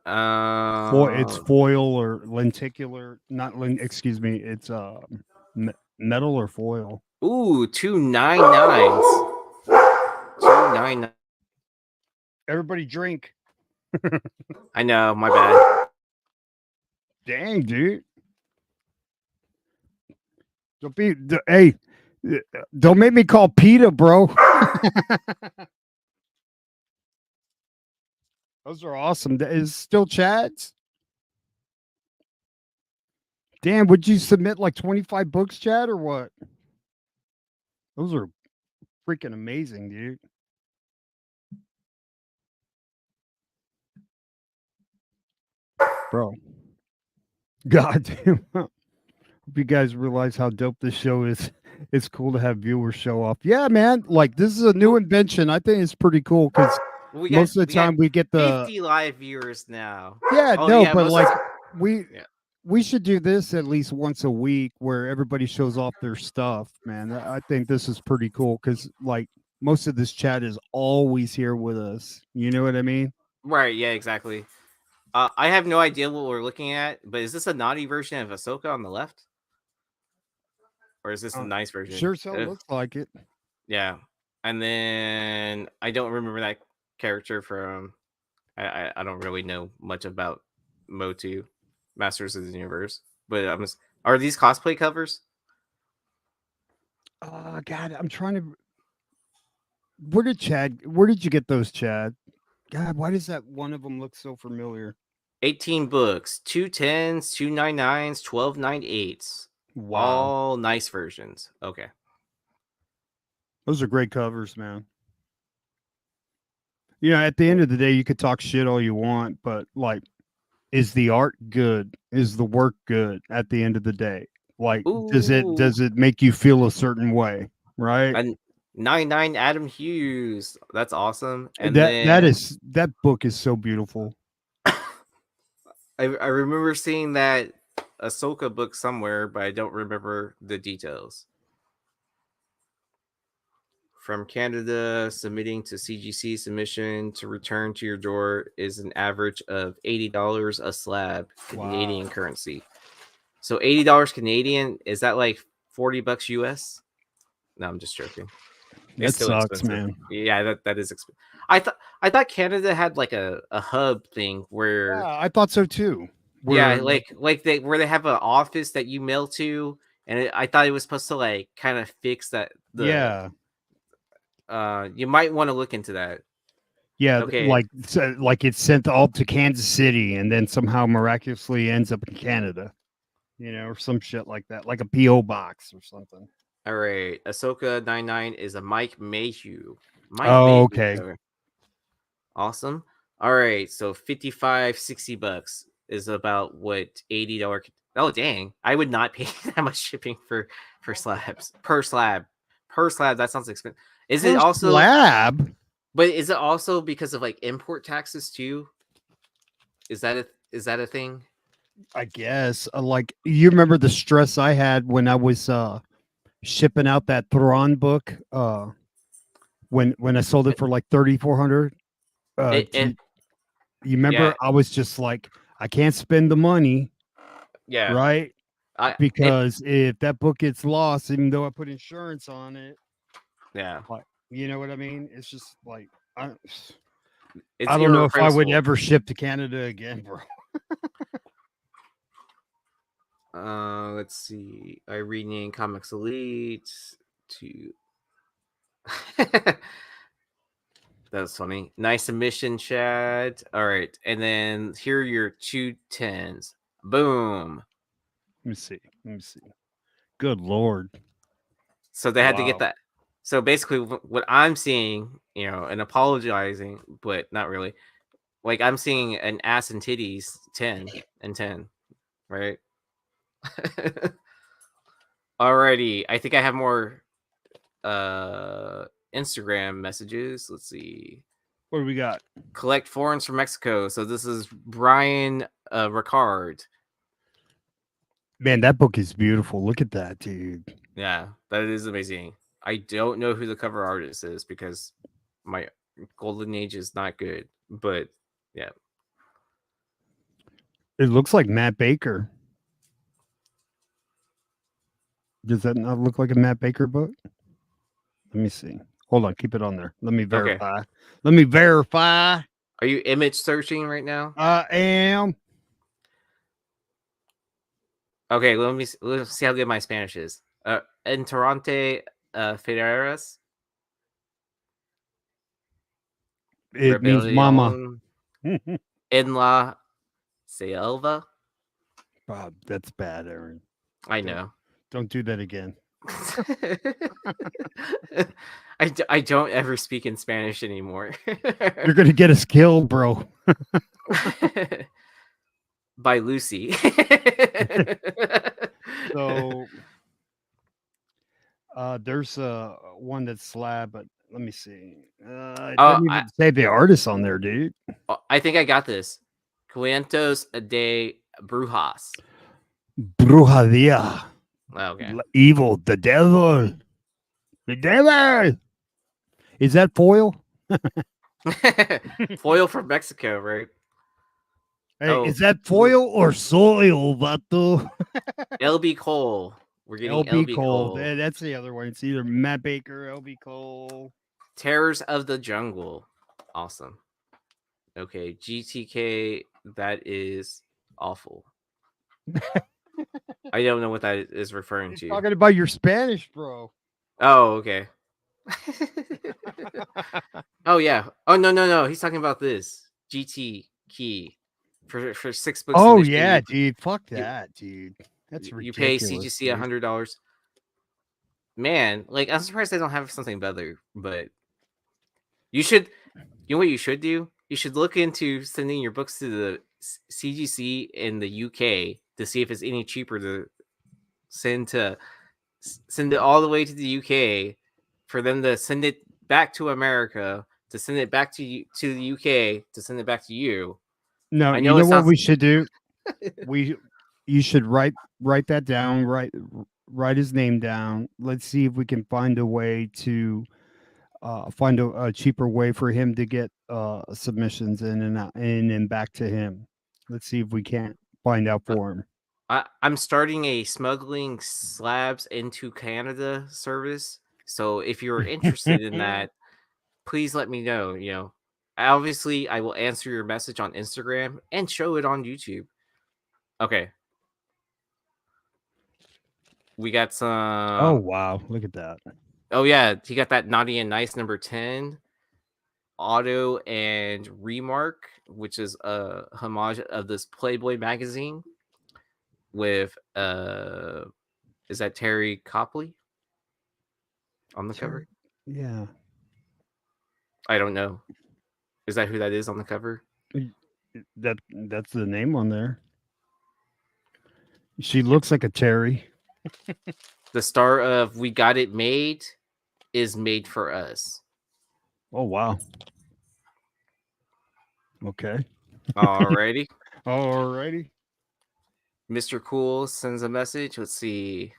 It's foil or lenticular, excuse me, it's metal or foil. Ooh, 299s. 299. Everybody drink. I know, my bad. Dang, dude. Hey, don't make me call PETA, bro. Those are awesome. Is still Chad's? Damn, would you submit like 25 books, Chad, or what? Those are freaking amazing, dude. Bro. God damn. Hope you guys realize how dope this show is. It's cool to have viewers show up. Yeah, man. Like this is a new invention. I think it's pretty cool because We got most of the we got time we get the 50 live viewers now. yeah, Oh no, yeah, but most of like the, we yeah. we should do this at least once a week where everybody shows off their stuff, man. I think this is pretty cool because like most of this chat is always here with us. You know what I mean? Right, yeah, exactly. I have no idea what we're looking at, but is this a naughty version of Ahsoka on the left? Or is this a Uh, nice version? sure as hell looks like it. Yeah. And then I don't remember that character from I don't really know much about Motu, Masters of the Universe. But are these cosplay covers? God, I'm trying to. Where did you get those, Chad? God, why does that one of them look so familiar? 18 books, 2 10s, 2 99s, 12 98s. Wow. All nice versions. Okay. Those are great covers, man. You know, at the end of the day, you could talk shit all you want, but like, is the art good? Is the work good at the end of the day? Like, Ooh. does it make you feel a certain way? Right? And 99 Adam Hughes. That's awesome. And then That book is so beautiful. I remember seeing that Ahsoka book somewhere, but I don't remember the details. From Canada, submitting to CGC submission to return to your door is an average of $80 a slab Canadian currency. So $80 Canadian, is that like $40 US? No, I'm just joking. That It's still sucks, expensive. man. Yeah, that is expensive. I thought Canada had like a hub thing where Yeah, I thought so too. yeah, Where like they where they have an office that you mail to, and I thought it was supposed to like kind of fix that the yeah, you might want to look into that. yeah, Okay, like it's sent all to Kansas City and then somehow miraculously ends up in Canada, you know, or some shit like that, like a PO box or something. all right. Ahsoka 99 is a Mike Mayhew. Mike Oh, Mayhew. okay. Awesome. All right, so 55, $60 is about what $80. Oh dang, I would not pay that much shipping for slabs per slab. Per slab, that sounds expensive. Is it First also lab. but is it also because of like import taxes too? Is that a thing? I guess. Like you remember the stress I had when I was shipping out that Thrawn book when I sold it for like 3,400. It You remember yeah, I was just like I can't spend the money, yeah. right? I it Because if that book gets lost, even though I put insurance on it, yeah. like you know what I mean? It's just like I, It's I don't know if I would irreplaceable. ever ship to Canada again, bro. Let's see. I renamed Comics Elite to That's funny. Nice submission, Chad. All right. And then here are your 2 10s. Boom. Let me see. Let me see. Good lord. So they had to get Wow. that. So basically, what I'm seeing, and apologizing, but not really. Like I'm seeing an ass and titties 10 and 10, right? Alrighty. I think I have more Instagram messages. Let's see. What do we got? Collect foreigns from Mexico. So this is Brian Ricard. Man, that book is beautiful. Look at that, dude. Yeah, that is amazing. I don't know who the cover artist is because my golden age is not good. But yeah. It looks like Matt Baker. Does that not look like a Matt Baker book? Let me see. Hold on, keep it on there. Let me Okay. verify. Let me verify. Are you image searching right now? I am. Okay, let's see how good my Spanish is. Enterante Federeras. It means mama. Rebelión en la Selva. Bob, that's bad, Aaron. I know. Don't do that again. I don't ever speak in Spanish anymore. You're gonna get us killed, bro. By Lucy. So there's one that's slab, but let me see. It Oh, doesn't even say the artist on there, dude. I think I got this. Cuentos de Brujas. Brujeria. Okay. Evil, the devil. The devil. Is that foil? Foil from Mexico, right? Hey, is that foil or soil, vato? LB Cole. We're getting LB LB Cole. Cole. That's the other one. It's either Matt Baker, LB Cole. Terrors of the Jungle. Awesome. Okay, GTK. That is awful. I don't know what that is referring He's to. talking about your Spanish, bro. Oh, okay. Oh yeah. Oh no. He's talking about this GT key for 6 books. Oh yeah, dude. Fuck that, dude. That's ridiculous. You pay CGC $100. Man, like I'm surprised they don't have something better. But you should. You know what you should do? You should look into sending your books to the CGC in the UK to see if it's any cheaper to send it all the way to the UK for them to send it back to America, to send it back to the UK, to send it back to you. No, I you know it what sounds... we should do? You should write that down. Write his name down. Let's see if we can find a way to find a cheaper way for him to get submissions in and out and back to him. Let's see if we can't find out for him. I'm starting a smuggling slabs into Canada service. So if you're interested in that, please let me know. You know, obviously I will answer your message on Instagram and show it on YouTube. Okay. We got some. Oh wow, look at that. Oh yeah, he got that Naughty and Nice number 10. Auto and Remark, which is a homage of this Playboy magazine with is that Terry Copley on the cover? Yeah. I don't know. Is that who that is on the cover? That's the name on there. She looks like a Terry. The star of We Got It Made is Made for Us. Oh wow. Okay. Alrighty. Alrighty. Mr. Cool sends a message. Let's see.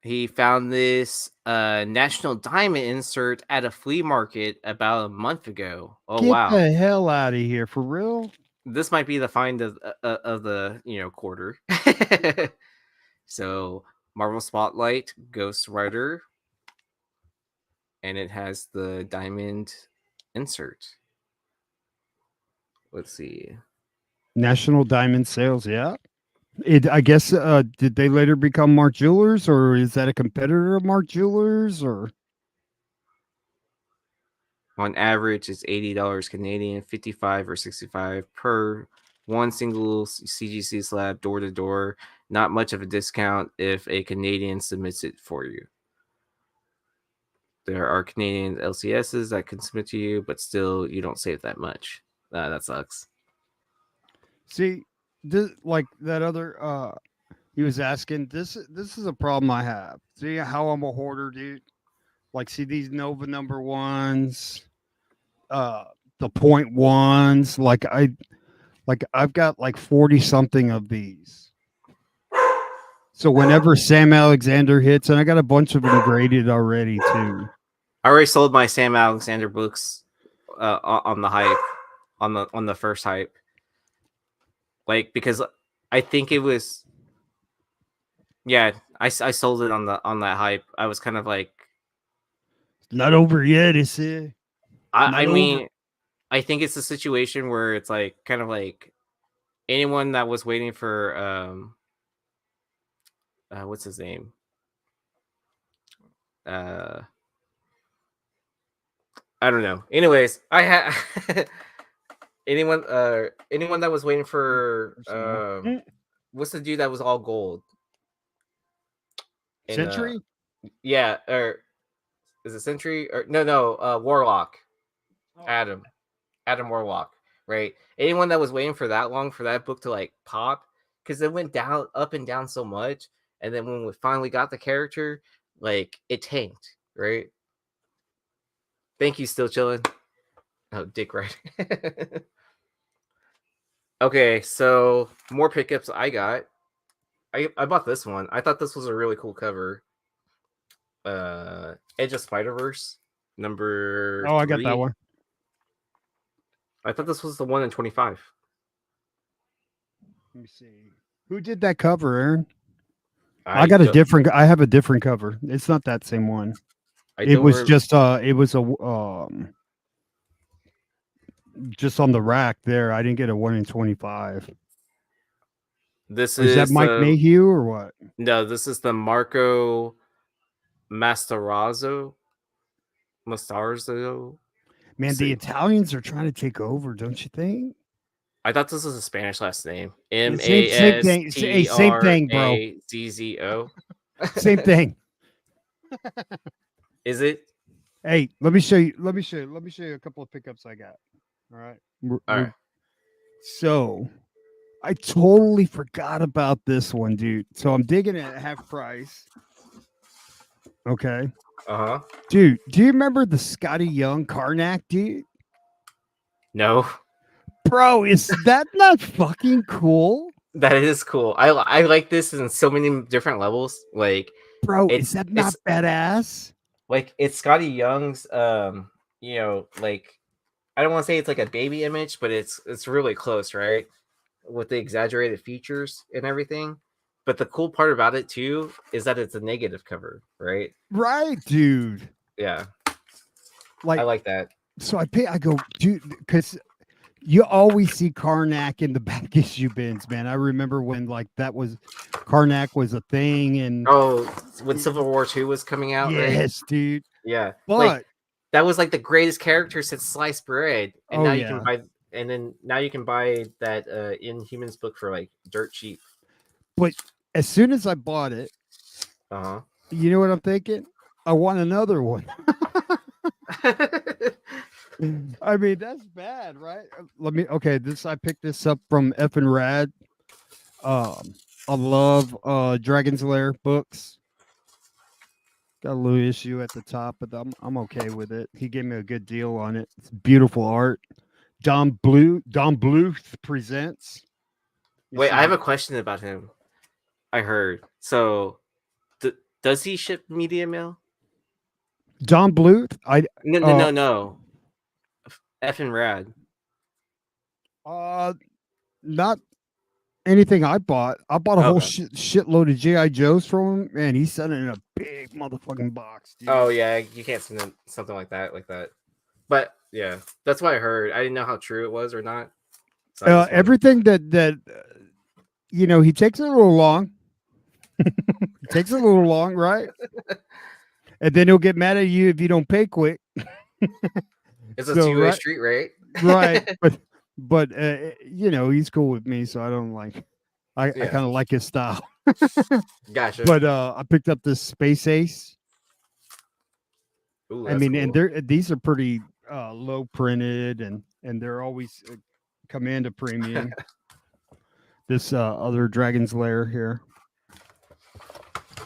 He found this National Diamond insert at a flea market about a month ago. Oh Get wow! the hell out of here, for real. This might be the find of the quarter. So Marvel Spotlight, Ghost Rider, and it has the diamond insert. Let's see. National Diamond Sales, yeah. I guess did they later become Mark Jewelers, or is that a competitor of Mark Jewelers, or On average, it's $80 Canadian, 55 or 65 per one single CGC slab door to door. Not much of a discount if a Canadian submits it for you. There are Canadian LCSs that can submit to you, but still you don't save that much. That sucks. see like that other he was asking, this is a problem I have. See how I'm a hoarder, dude? Like, see these Nova number ones, the point ones, I've got like 40 something of these. So whenever Sam Alexander hits, and I got a bunch of them graded already too. I already sold my Sam Alexander books on the hype, on the first hype. Like, because I think it was, yeah, I sold it on that hype. I was kind of like, Not over yet, is it? I Not over. mean, I think it's a situation where it's like kind of like anyone that was waiting for what's his name? I don't know. Anyways, I had anyone that was waiting for what's the dude that was all gold? In Century? yeah, or is it Century or no, Warlock. Adam Warlock, right? Anyone that was waiting for that long for that book to like pop, because it went down up and down so much, and then when we finally got the character, like it tanked, right? Thank you, still chilling. Oh, dick, right? Okay, so more pickups I got. I bought this one. I thought this was a really cool cover. Edge of Spider-Verse number Oh, I got 3. that one. I thought this was the one in 25. Let me see. Who did that cover, Aaron? I got a don't- different. I have a different cover. It's not that same one. I It don't was rem- just it was a just on the rack there. I didn't get a 1 in 25. This Is that is Mike the Mayhew or what? no. This is the Marco Mastarazzo. Mastarzo. Man, the See. Italians are trying to take over, don't you think? I thought this was a Spanish last name. Same thing. Hey, same thing, bro. Mastrazzo. Same thing. Is it? Hey, let me show you. Let me show you a couple of pickups I got. All right. All right. So I totally forgot about this one, dude. So I'm digging it at half price. Okay. Uh-huh. Dude, do you remember the Scotty Young Karnak, dude? No. Bro, is that not fucking cool? That is cool. I like this in so many different levels. Like, Bro, it's is that not badass? like it's Scotty Young's like I don't want to say it's like a baby image, but it's really close, right? With the exaggerated features and everything. But the cool part about it too is that it's a negative cover, right? Right, dude. Yeah. Like, I like that. So I go, dude, because you always see Karnak in the back issue bins, man. I remember when like that was Karnak was a thing, and Oh, when Civil War II was coming out, right? yes, dude. Yeah. But like that was like the greatest character since sliced bread. And Oh, now you yeah. can buy now you can buy that Inhumans book for like dirt cheap. but as soon as I bought it, Uh-huh. you know what I'm thinking? I want another one. I mean, that's bad, right? I picked this up from effing Rad. I love Dragon's Lair books. Got a little issue at the top, but I'm okay with it. He gave me a good deal on it. It's beautiful art. Don Bluth presents. Wait, I have a question about him. I heard. So does he ship media mail? Don Bluth? No. Effing rad. Not anything I bought. I bought a whole shitload of GI Joes from him, and he sent it in a big motherfucking box. Dude. Oh yeah, you can't send something like that. But yeah, that's what I heard. I didn't know how true it was or not. So everything that he takes it a little long. He takes it a little long, right? And then he'll get mad at you if you don't pay quick. It's a two-way street, right? Right, but he's cool with me, so I don't like. I kind of like his style. Gotcha. But I picked up this Space Ace. Ooh, I mean, cool. and these are pretty low printed, and they're always Commando premium. This other Dragon's Lair here,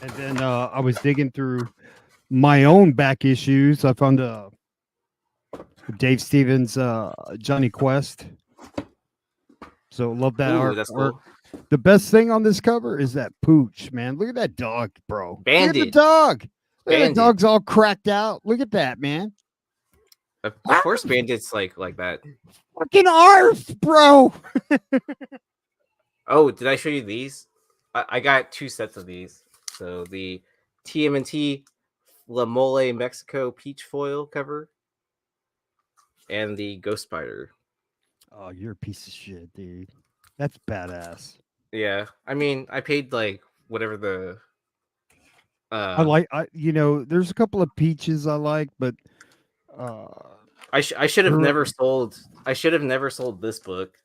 and then I was digging through my own back issues. I found Dave Stevens Johnny Quest. So love that art. That's cool. The best thing on this cover is that pooch, man. Look at that dog, bro. Bandit. Look at the dog. Look at the dog's all cracked out. Look at that, man. Of course, Bandit's like that. Fucking arf, bro. Oh, did I show you these? I got 2 sets of these. So the TMNT La Mole Mexico peach foil cover and the Ghost Spider. Oh, you're a piece of shit, dude. That's badass. Yeah, I mean, I paid like whatever the I uh like there's a couple of peaches I like, but uh I should have never er, sold. I should have never sold this book.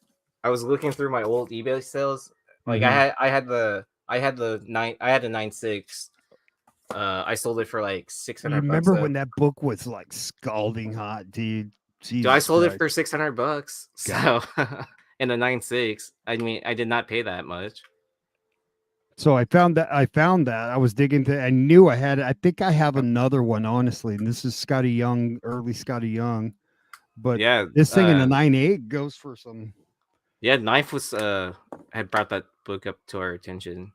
I was looking through my old eBay sales. Like mhm. I had the 9.6. I sold it for like six You hundred bucks remember though. when that book was like scalding hot, dude? Dude, I Jesus sold it Christ. for $600. God. So in a 9.6, I mean, I did not pay that much. So I was digging to I knew I had I think I have another one, honestly. And this is Scotty Young, early Scotty Young. But Yeah, this thing in the 9.8 goes for some. yeah. Knife was had brought that book up to our attention.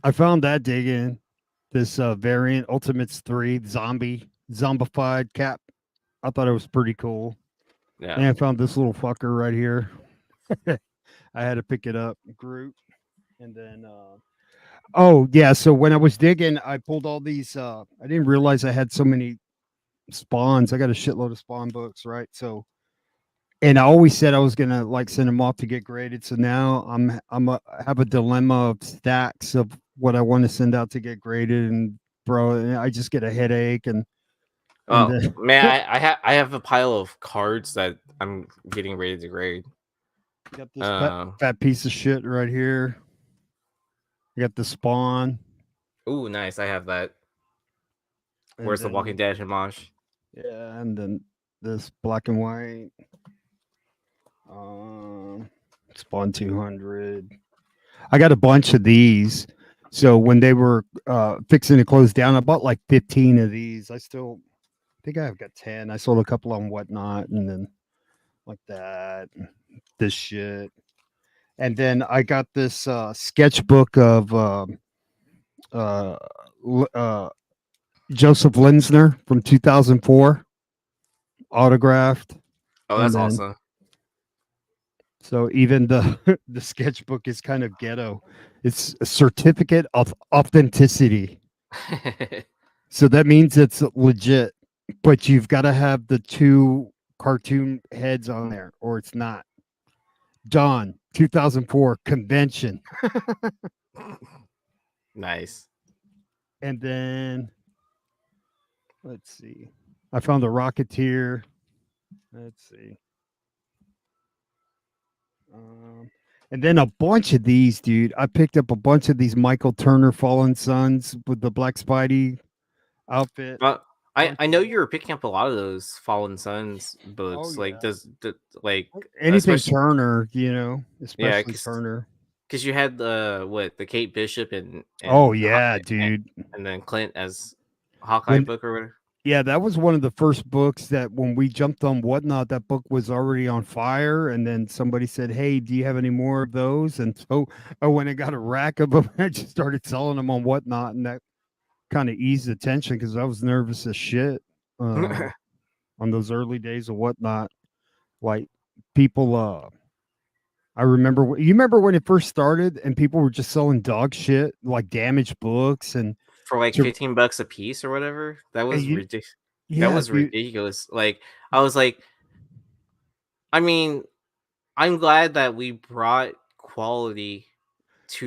I found that digging this variant Ultimates 3 zombified cap. I thought it was pretty cool. Yeah. And I found this little fucker right here. I had to pick it up, Groot. And then oh yeah, so when I was digging, I pulled all these I didn't realize I had so many spawns. I got a shitload of spawn books, right? So and I always said I was gonna like send them off to get graded. So now I have a dilemma of stacks of what I want to send out to get graded, and bro, I just get a headache and Oh then man, I have a pile of cards that I'm getting ready to grade. got this fat piece of shit right here. I got the spawn. Ooh, nice. I have that. And Where's the then Walking Dead homage? yeah, and then this black and white. Spawn 200. I got a bunch of these. So when they were fixing to close down, I bought like 15 of these. I still think I've got 10. I sold a couple on Whatnot and then like that, this shit. And then I got this sketchbook of uh, Joseph Linsner from 2004, autographed. Oh, And that's then awesome. so even the the sketchbook is kind of ghetto. It's a certificate of authenticity. So that means it's legit, but you've got to have the two cartoon heads on there or it's not. Dawn 2004 convention. Nice. And then let's see. I found a Rocketeer. Let's see. And then a bunch of these, dude. I picked up a bunch of these Michael Turner Fallen Sons with the Black Spidey outfit. Well, I know you were picking up a lot of those Fallen Sons Oh books. Like yeah. like Anything especially Turner, yeah, especially Turner. because you had the Kate Bishop Oh and yeah, dude. and then Clint as Hawkeye When book or whatever. yeah, that was one of the first books that when we jumped on Whatnot, that book was already on fire. And then somebody said, "Hey, do you have any more of those?" And so I went and got a rack of them. I just started selling them on Whatnot, and that kind of eased the tension because I was nervous as shit on those early days of Whatnot. Like people, I remember you remember when it first started and people were just selling dog shit like damaged books and For like to, $15 a piece or whatever. That and was you, ridiculous. That yeah, was dude, ridiculous. Like I was like, I mean, I'm glad that we brought quality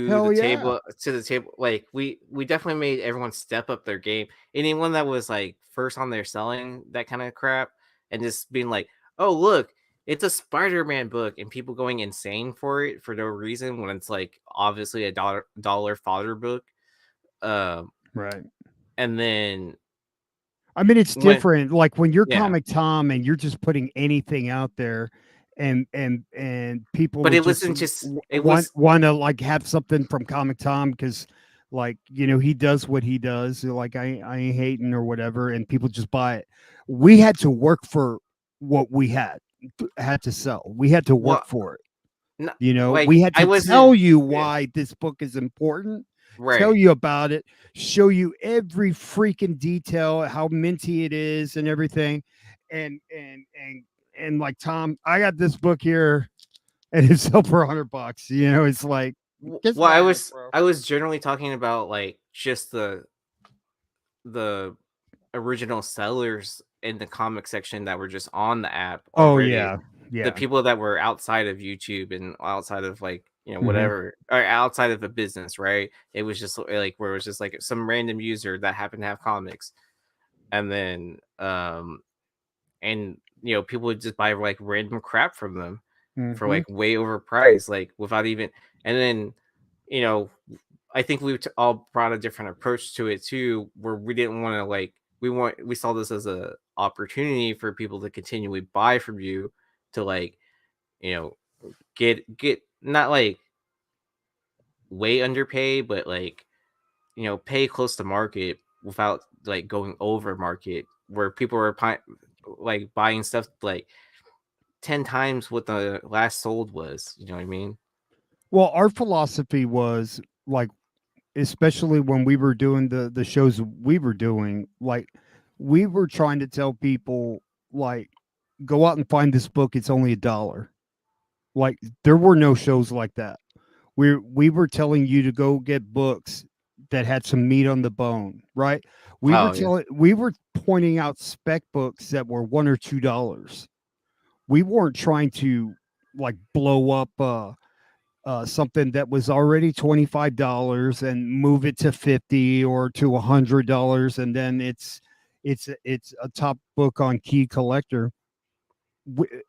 hell yeah, to the table. Like we definitely made everyone step up their game. Anyone that was like first on there selling that kind of crap and just being like, oh look, it's a Spider-Man book, and people going insane for it for no reason when it's like obviously a dollar fodder book. Um, right. and then I mean, it's when different. Like when you're yeah, Comic Tom and you're just putting anything out there, and people but would it just wasn't just it want was want to like have something from Comic Tom because like he does what he does. Like I ain't hating or whatever, and people just buy it. We had to work for what we had to sell. We had to work what for it. not, We like had I to tell wasn't you yeah, why this book is important, tell right. you about it, show you every freaking detail, how minty it is and everything. And like Tom, I got this book here and it's sold for $100. It's like kiss Well, my ass, bro. I was generally talking about like just the original sellers in the comic section that were just on the app Oh already. yeah, The yeah. people that were outside of YouTube and outside of like, Hmm. whatever, or outside of the business, right? It was just like where it was just like some random user that happened to have comics. And then and people would just buy like random crap from them for Hmm. like way overpriced, like without even. And then you know I think all brought a different approach to it too, where we didn't want to like we saw this as a opportunity for people to continually buy from you, to like you know get not like way underpay, but like pay close to market without like going over market, where people were like buying stuff like 10 times what the last sold was. You know what I mean? Well, our philosophy was like, especially when we were doing the shows we were doing, like we were trying to tell people like, go out and find this book. It's only $1. Like there were no shows like that. We were telling you to go get books that had some meat on the bone, right? Oh yeah. We were pointing out spec books that were $1 or $2. We weren't trying to like blow up something that was already $25 and move it to 50 or to $100, and then it's a top book on Key Collector.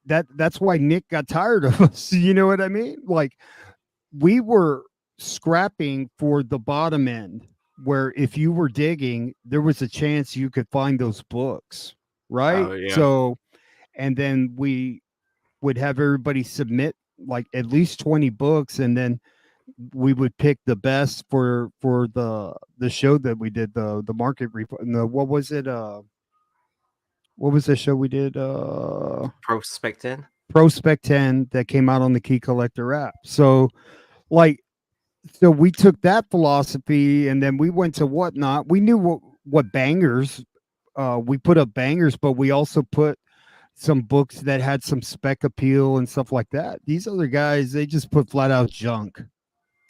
That's why Nick got tired of us. You know what I mean? Like we were scrapping for the bottom end, where if you were digging, there was a chance you could find those books, right? Oh yeah. So, and then we would have everybody submit like at least 20 books, and then we would pick the best for the show that we did, the market report. No, what was it? What was the show we did? Prospect in. Prospect 10 that came out on the Key Collector app. So like, so we took that philosophy and then we went to Whatnot. We knew what bangers, we put up bangers, but we also put some books that had some spec appeal and stuff like that. These other guys, they just put flat out junk,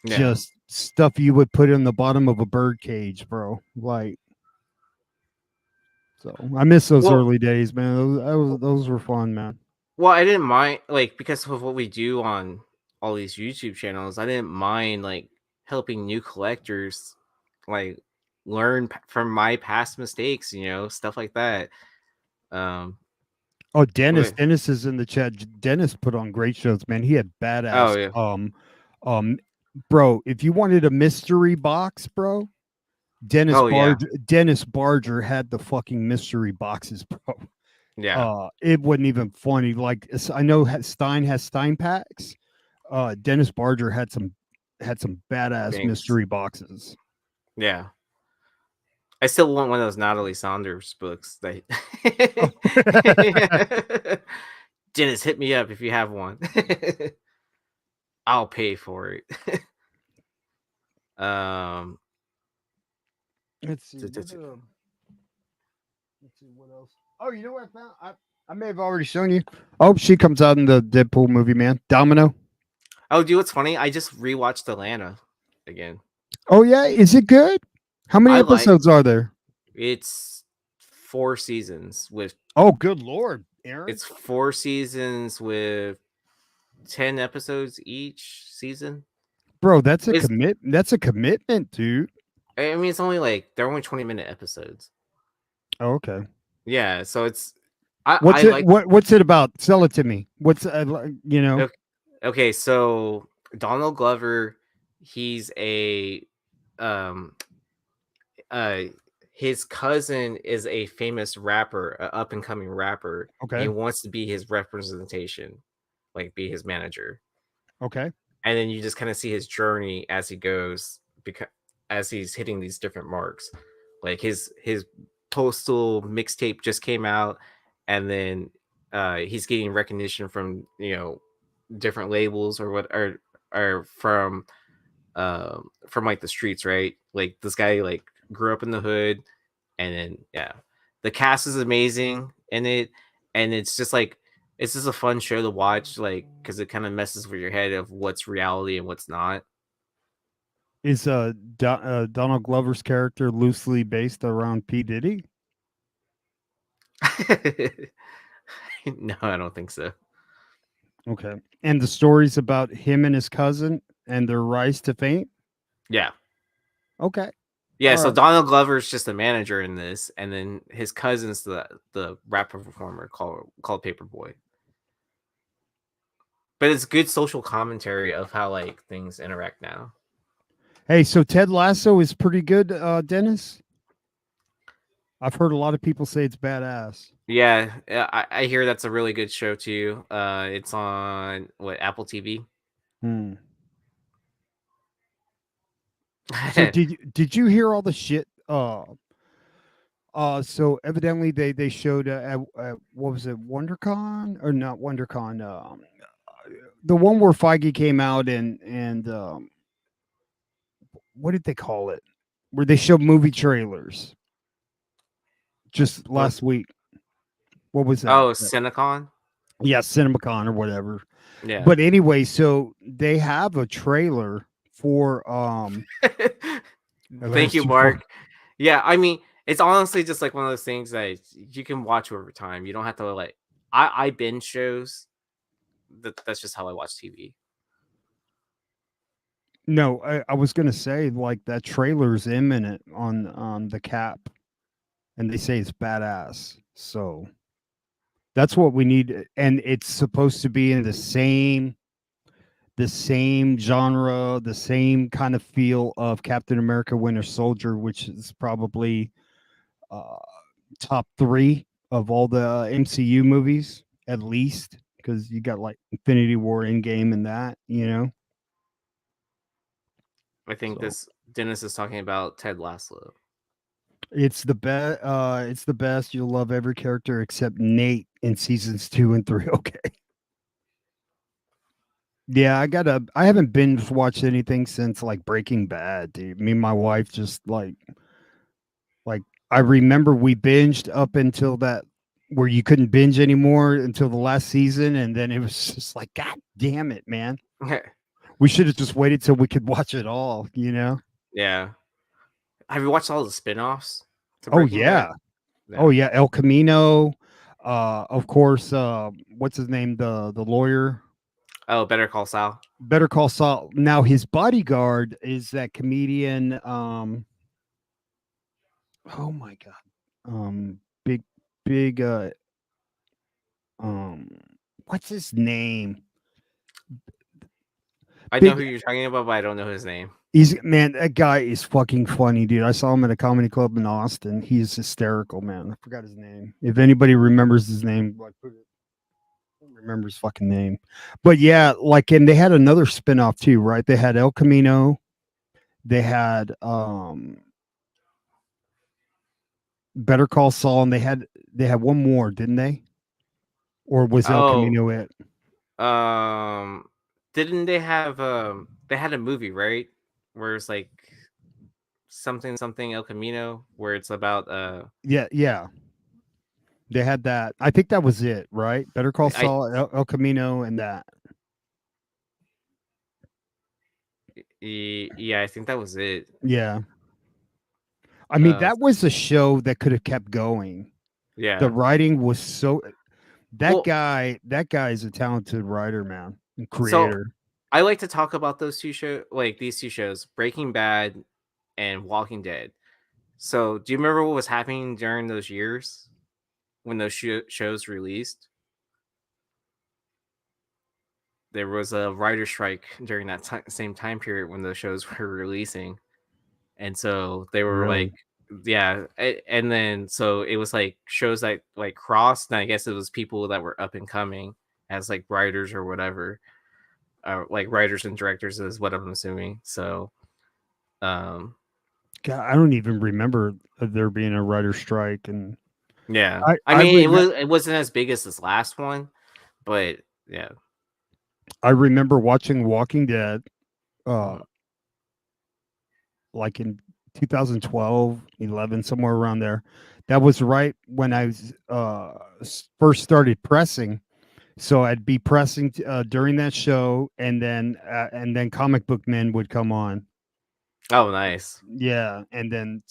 Yeah. just stuff you would put in the bottom of a bird cage, bro. Like, so I miss those Well, early days, man. Those were fun, man. well, I didn't mind, like, because of what we do on all these YouTube channels. I didn't mind like helping new collectors like learn from my past mistakes, stuff like that. Um, Oh, Dennis. wait, Dennis is in the chat. Dennis put on great shows, man. He had oh badass. yeah, Um, bro, if you wanted a mystery box, bro, oh yeah, Dennis Barger had the fucking mystery boxes, bro. yeah. It wasn't even funny. Like I know Stein has Stein packs. Dennis Barger had some badass Thanks. mystery boxes. Yeah. I still want one of those Natalie Saunders books. That Oh. Dennis, hit me up if you have one. I'll pay for it. um, Let's see t- t- what t- let's see what else. Oh, you know what I found? I may have already shown you. Oh, she comes out in the Deadpool movie, man. Domino. oh, do what's funny? I just rewatched Atlanta again. Oh yeah, is it good? How many I like episodes are there? it's 4 seasons with Oh, good lord, Aaron. it's 4 seasons with 10 episodes each season. Bro, It's that's a commitment, dude. I mean it's only like they're only 20-minute episodes. Oh, okay. Yeah, so it's I like. What's it about? Sell it to me. What's you know? Okay, so Donald Glover, he's a um uh his cousin is a famous rapper, a up and coming rapper, and he Okay. wants to be his representation, like be his manager. Okay. And then you just kind of see his journey as he goes, because as he's hitting these different marks. Like his postal mixtape just came out, and then he's getting recognition from different labels or what or from like the streets, right? Like this guy like grew up in the hood, and then yeah, the cast is amazing in it, and it's just a fun show to watch, like because it kind of messes with your head of what's reality and what's not. Is Donald Glover's character loosely based around P. Diddy? No, I don't think so. Okay. And the stories about him and his cousin and their rise to fame? Yeah. Okay. Yeah, All so right. Donald Glover's just a manager in this, and then his cousin's the rapper performer called Paperboy. But it's good social commentary of how like things interact now. Hey, so Ted Lasso is pretty good, Dennis? I've heard a lot of people say it's badass. Yeah, I hear that's a really good show too. It's on what, Apple TV. Hmm. So did you hear all the shit? So evidently they showed what was it, WonderCon or not WonderCon? The one where Feige came out and what did they call it? Where they showed movie trailers just What? last week. What was that? Oh, Cinecon. Yeah, CinemaCon or whatever. Yeah. But anyway, so they have a trailer for Thank that's you, too far. Mark. Yeah, I mean, it's honestly just like one of those things that you can watch over time. You don't have to like. I binge shows. That's just how I watch TV. No, I was gonna say like that trailer's imminent on the Cap, and they say it's badass. So that's what we need, and it's supposed to be in the same genre, the same kind of feel of Captain America: Winter Soldier, which is probably uh, top three of all the MCU movies, at least, because you got like Infinity War, Endgame, and that, you know. I think So this Dennis is talking about Ted Lasso. it's the best. It's the best. You'll love every character except Nate in seasons 2 and 3. Okay. Yeah, I haven't binge watched anything since like Breaking Bad, dude. Me and my wife just like I remember we binged up until that where you couldn't binge anymore until the last season, and then it was just like, God damn it, man. We should have just waited till we could watch it all, you know? Yeah. Have you watched all the spin-offs to Oh Breaking Bad? yeah. Oh Yeah. yeah. El Camino. Of course, what's his name? The lawyer. Oh, Better Call Saul. Better Call Saul. Now his bodyguard is that comedian. Oh my god. Big, big. Um, what's his name? I know Big. who you're talking about, but I don't know his name. He's man. That guy is fucking funny, dude. I saw him at a comedy club in Austin. He's hysterical, man. I forgot his name. If anybody remembers his name, like put it. I don't remember his fucking name. But yeah, like, and they had another spinoff too, right? They had El Camino. They had Better Call Saul, and they had one more, didn't they? Or was El Oh, Camino it? um, didn't they had a movie, right? Where it's like something El Camino, where it's about Yeah, yeah. They had that. I think that was it, right? Better Call I Saul, El Camino, and that. yeah, I think that was it. Yeah. I mean, Uh, that was a show that could have kept going. The yeah. writing was so Well, that guy is a talented writer, man, and so creator. I like to talk about those two shows, like these two shows, Breaking Bad and Walking Dead. So, do you remember what was happening during those years when those shows released? There was a writer strike during that same time period when those shows were releasing, and so they were Really? like, yeah, and then so it was like shows that like crossed, and I guess it was people that were up and coming as like writers or whatever, like writers and directors is what I'm assuming. So, um, God, I don't even remember there being a writer strike, and yeah, I I mean remember it wasn't as big as this last one, but yeah. I remember watching Walking Dead, uh, Mhm. like in 2012, 11, somewhere around there. That was right when I was first started pressing. So I'd be pressing during that show, and then Comic Book Men would come on. Oh, nice. Yeah, and then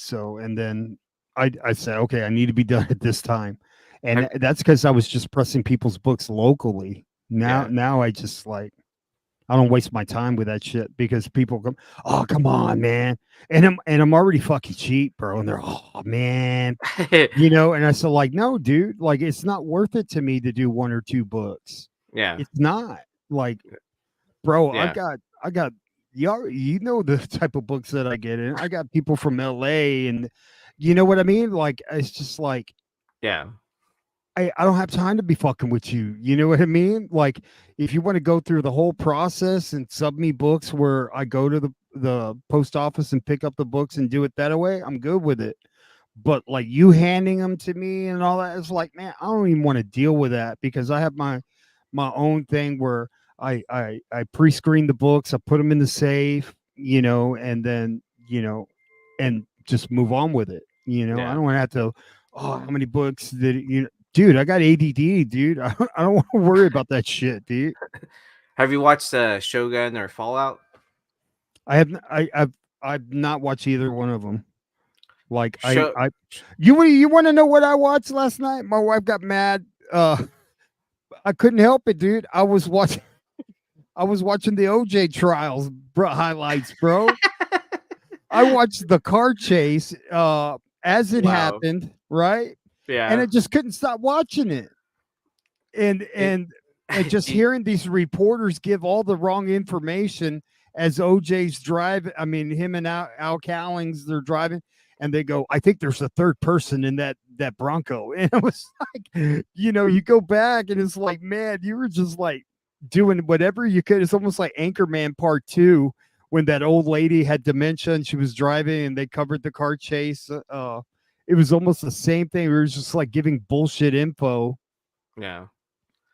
I said, okay, I need to be done at this time, and Have, that's because I was just pressing people's books locally. yeah. Now I just like I don't waste my time with that shit because people come, oh come on, man, and I'm already fucking cheap, bro, and they're oh man, and I said like no, dude, like it's not worth it to me to do one or two books. Yeah. It's not like, bro, Yeah. I got y'all, the type of books that I get in. I got people from LA and you know what I mean? Like it's just like Yeah. I don't have time to be fucking with you. You know what I mean? Like if you want to go through the whole process and sub me books where I go to the post office and pick up the books and do it that way, I'm good with it. But like you handing them to me and all that, it's like, man, I don't even want to deal with that because I have my own thing where I pre-screen the books, I put them in the safe, and then and just move on with it. I Yeah. don't want to have to. Oh, how many books did dude? I got ADD, dude. I don't want to worry about that shit, dude. Have you watched Shogun or Fallout? I have I've not watched either one of them. Like Show. you want to know what I watched last night? My wife got mad. I couldn't help it, dude. I was watching the OJ trials, bro, highlights, bro. I watched the car chase as it Wow. happened, right? And I Yeah. just couldn't stop watching it. And It, and and just hearing these reporters give all the wrong information as OJ's driving. I mean, him and Al Cowlings, they're driving, and they go, "I think there's a third person in that Bronco." And it was like, you go back, and it's like, man, you were just like doing whatever you could. It's almost like Anchorman Part Two when that old lady had dementia and she was driving, and they covered the car chase. It was almost the same thing. We were just like giving bullshit info yeah.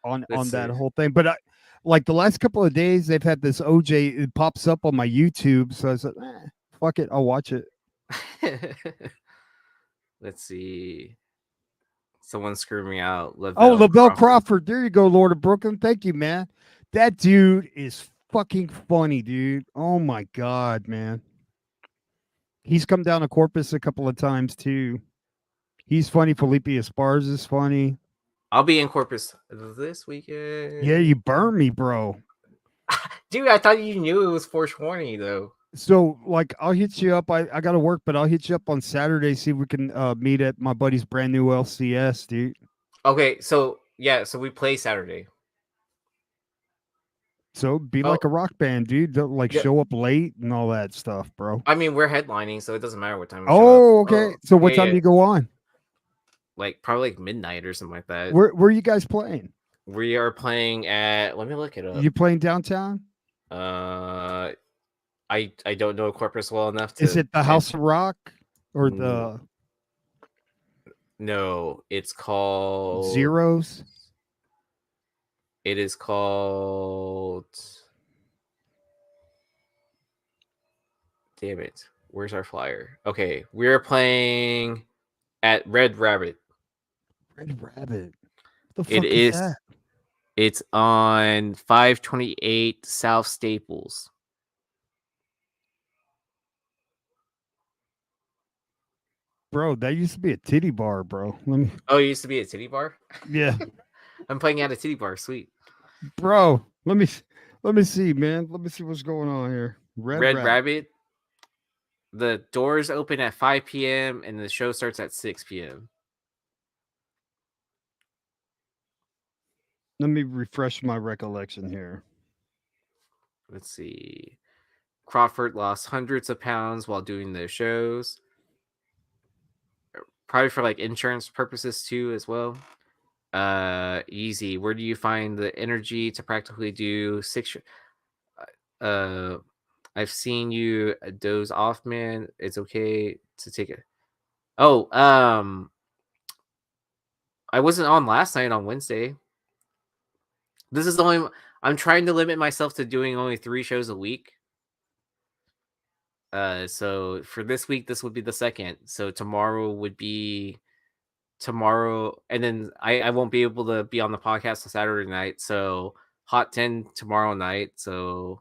Let's on that see. whole thing. But like the last couple of days, they've had this OJ. It pops up on my YouTube, so I said, "Fuck it, I'll watch it." Let's see. Someone screwed me out. Oh, Lavelle Lavelle Crawford. Crawford, there you go, Lord of Brooklyn. Thank you, man. That dude is fucking funny, dude. Oh my god, man. He's come down to Corpus a couple of times too. He's funny. Felipe Esparza is funny. I'll be in Corpus this Yeah, weekend. you burn me, bro. Dude, I thought you knew it was 420 though. So like I'll hit you up. I gotta work, but I'll hit you up on Saturday, see if we can meet at my buddy's brand new LCS, dude. Okay, so yeah, so we play Saturday. So be Oh, like a rock band, dude. Don't like yeah. show up late and all that stuff, bro. I mean, we're headlining, so it doesn't matter what time we show up. Oh, okay. Oh, So yeah, what time yeah. do you go on? Like probably like midnight or something like that. Where are you guys playing? We are playing at. Let me look it up. You playing downtown? Uh, I don't know Corpus well enough Is to it the House answer. of Rock or Mm, the no, it's called. Zeros? It is called. Damn it! Where's our flyer? Okay, we're playing at Red Rabbit. Red Rabbit. What the It fuck is is. that? It's on 528 South Staples. Bro, that used to be a titty bar, bro. Let me Oh, it used to be a titty bar. Yeah. I'm playing at a titty bar. Sweet. Bro, let me see, man. Let me see what's going on here. Red Red Rabbit. Rabbit. The doors open at 5 p.m. and the show starts at 6 p.m. Let me refresh my recollection here. Let's see. Crawford lost hundreds of pounds while doing the shows. Probably for like insurance purposes too, as well. Easy. Where do you find the energy to practically do six? Uh, I've seen you doze off, man. It's okay to take it. Oh, I wasn't on last night on Wednesday. This is the only. I'm trying to limit myself to doing only 3 shows a week. So for this week, this would be the second. So tomorrow would be tomorrow, and then I won't be able to be on the podcast on Saturday night. So Hot 10 tomorrow night. So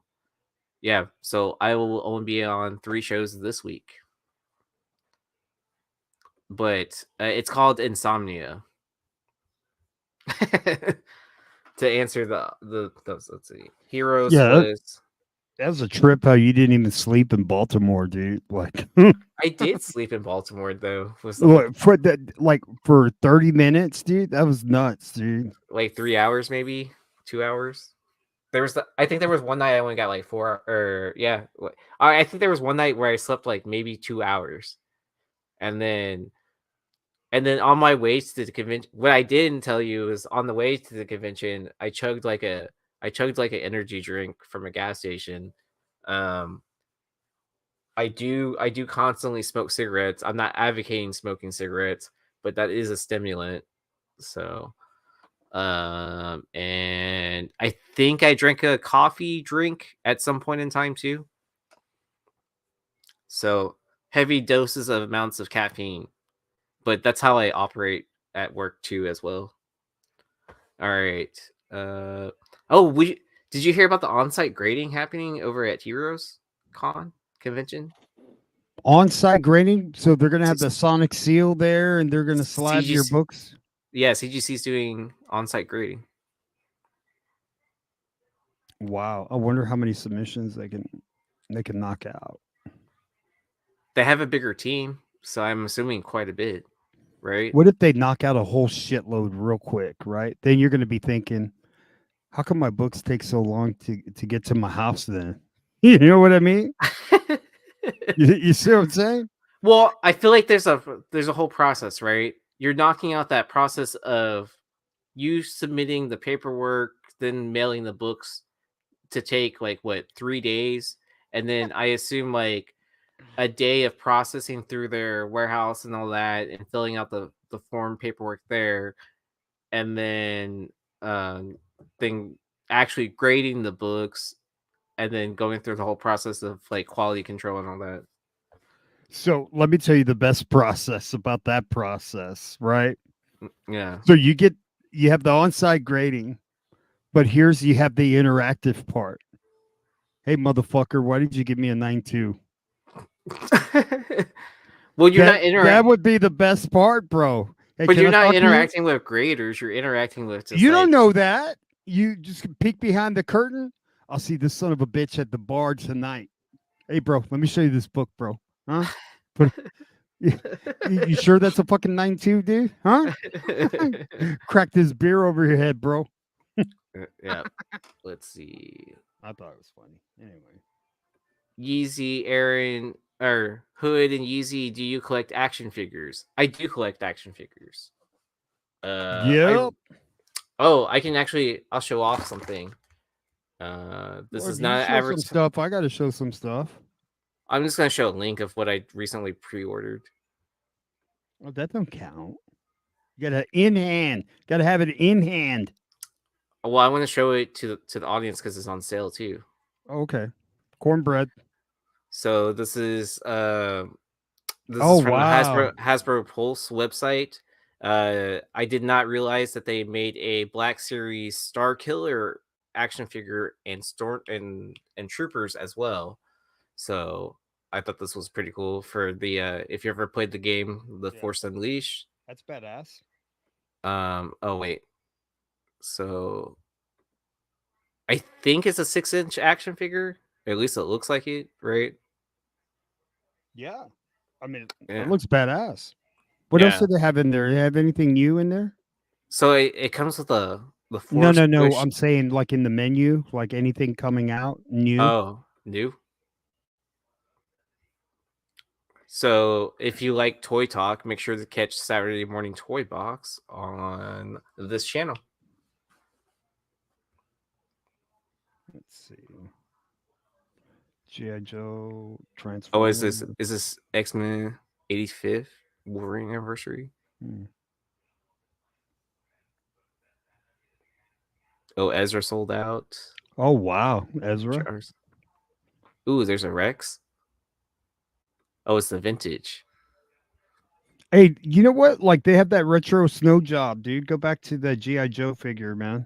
Yeah, so I will only be on 3 shows this week. But it's called Insomnia. To answer the those, let's see. Heroes Yeah, was that was a trip. How you didn't even sleep in Baltimore, dude. Like, I did sleep in Baltimore though. Was the whole what, for that, like for 30 minutes, dude. That was nuts, dude. like 3 hours maybe, 2 hours. There was I think there was one night I only got like 4 or yeah. I think there was one night where I slept like maybe 2 hours. And then on my way to the convention, what I didn't tell you is on the way to the convention, I chugged like an energy drink from a gas station. Um, I do constantly smoke cigarettes. I'm not advocating smoking cigarettes, but that is a stimulant. So, and I think I drank a coffee drink at some point in time too. So heavy doses of amounts of caffeine, but that's how I operate at work too as well. All right. Oh, we did you hear about the on-site grading happening over at Heroes Con convention? On-site grading, so they're gonna have C- the sonic seal there, and they're gonna slab your CGC, books. yeah, CGC's doing on-site grading. Wow, I wonder how many submissions they can knock out. They have a bigger team, so I'm assuming quite a bit, right? What if they knock out a whole shitload real quick, right? Then you're gonna be thinking, how come my books take so long to get to my house? Then, you know what I mean? You see what I'm saying? Well, I feel like there's a whole process, right? You're knocking out that process of you submitting the paperwork, then mailing the books to take like what 3 days, and then I assume like a day of processing through their warehouse and all that, and filling out the form paperwork there, and um, then actually grading the books, and then going through the whole process of like quality control and all that. So let me tell you the best process about that process, right? Yeah. So you have the on-site grading, but here's you have the interactive part. Hey, motherfucker, why did you give me a 9.2? Well, you're not That would be the best part, bro. Hey, but can you're I not talk to you? interacting with graders. You're interacting with just You don't like know that. You just peek behind the curtain. I'll see this son of a bitch at the bar tonight. Hey, bro, let me show you this book, bro. Huh? But you sure that's a fucking 9.2, dude? Huh? Crack this beer over your head, bro. yeah. Let's see. I thought it was funny. Anyway. Yeezy, Aaron, or Hood and Yeezy, do you collect action figures? I do collect action figures. I Yep. I can actually I'll show off something. This Or if is you not show some advert. stuff, I got to show some stuff. I'm just gonna show a link of what I recently pre-ordered. Oh, that don't count. You got to in hand. Got to have it in hand. Well, I want to show it to the audience because it's on sale too. Okay. Cornbread. So this Oh, is from the wow. Hasbro Pulse website. I did not realize that they made a Black Series Star Killer action figure and Storm and Troopers as well. So I thought this was pretty cool for the if you ever played the game The Yeah, Force Unleashed. that's badass. Oh wait. So I think it's a 6-inch action figure. At least it looks like it, right? Yeah. I mean, it Yeah. looks badass. What else Yeah. do they have in there? Do they have anything new in there? So it comes with the No, Force no, no. Push. I'm saying like in the menu, like anything coming out new. Oh, new. So if you like Toy Talk, make sure to catch Saturday Morning Toy Box on this channel. Let's see. G.I. Joe, Oh, Transformers. is this X-Men 85th Wolverine anniversary? Hmm. Oh, Ezra sold out. Oh, wow. Ezra. Jars. Ooh, there's a Rex. Oh, it's the vintage. Hey, you know what? Like they have that retro snow job, dude. Go back to the G.I. Joe figure, man.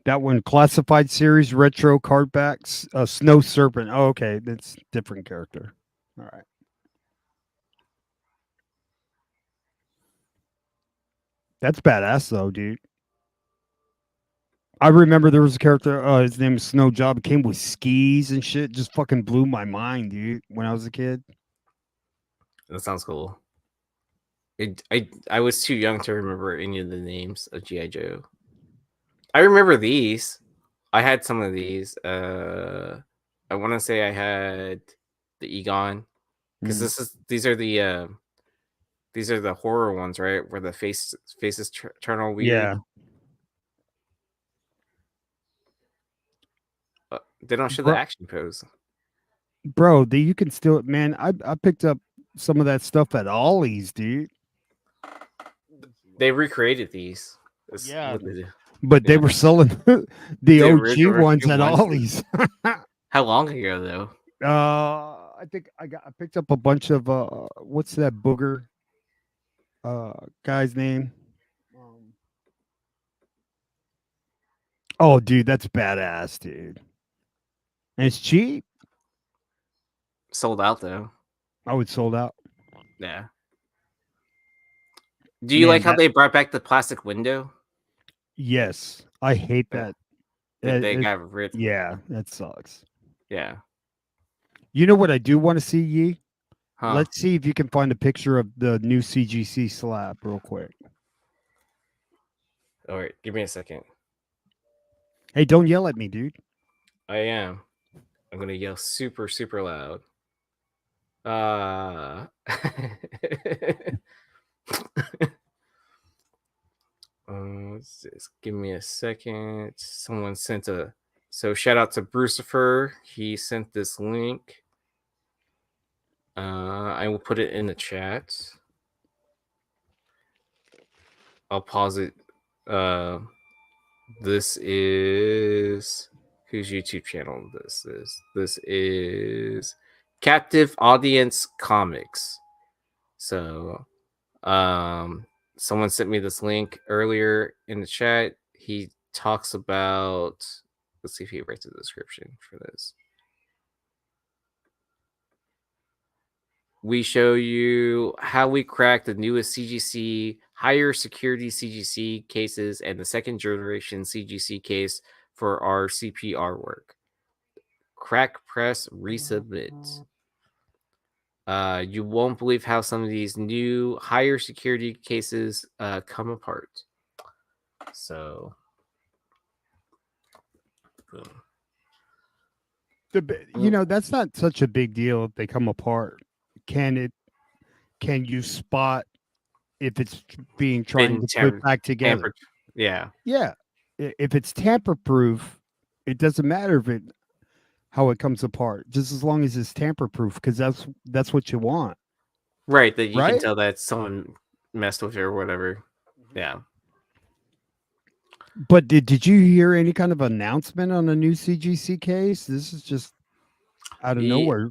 That one, classified series, retro cardbacks, Snow Serpent. Oh, okay, that's different character. All right. That's badass though, dude. I remember there was a character, his name is Snow Job. It came with skis and shit. Just fucking blew my mind, dude, when I was a kid. That sounds cool. I was too young to remember any of the names of GI Joe. I remember these. I had some of these. I want to say I had the Egon, because these are the horror ones, right? Where the faces turn all weird. Yeah. They don't show the Bro, action pose. bro, you can still, man. I picked up some of that stuff at Ollie's, dude. They recreated these. That's Yeah, what they do. but they Yeah. were selling the The OG ones original at ones. Ollie's. How long ago though? I think I picked up a bunch of what's that booger guy's name? Oh, dude, that's badass, dude. And it's cheap. Sold out though. Oh, it's sold out. Yeah. Do you Man, like how they brought back the plastic window? yes, I hate that. They got rid. Yeah, that sucks. Yeah. You know what I do want to see, Yee? Huh. Let's see if you can find a picture of the new CGC slab real quick. All right. Give me a second. Hey, don't yell at me, dude. I am. I'm gonna yell super, super loud. Just give me a second. Someone sent a. So shout out to Brucifer. He sent this link. I will put it in the chat. I'll pause it. This is whose YouTube channel this is. This is Captive Audience Comics. So, someone sent me this link earlier in the chat. He talks about. Let's see if he writes a description for this. We show you how we crack the newest CGC, higher security CGC cases, and the second generation CGC case for our CPR work. Crack, press, resubmit. You won't believe how some of these new higher security cases come apart. So, That's not such a big deal if they come apart. Can you spot if it's being trying to put back together? Tampered. Yeah. Yeah. If it's tamper proof, it doesn't matter how it comes apart, just as long as it's tamper proof, because that's what you want. Right, that you can Right? tell that someone messed with it or whatever. Yeah. But did you hear any kind of announcement on a new CGC case? This is just out of nowhere.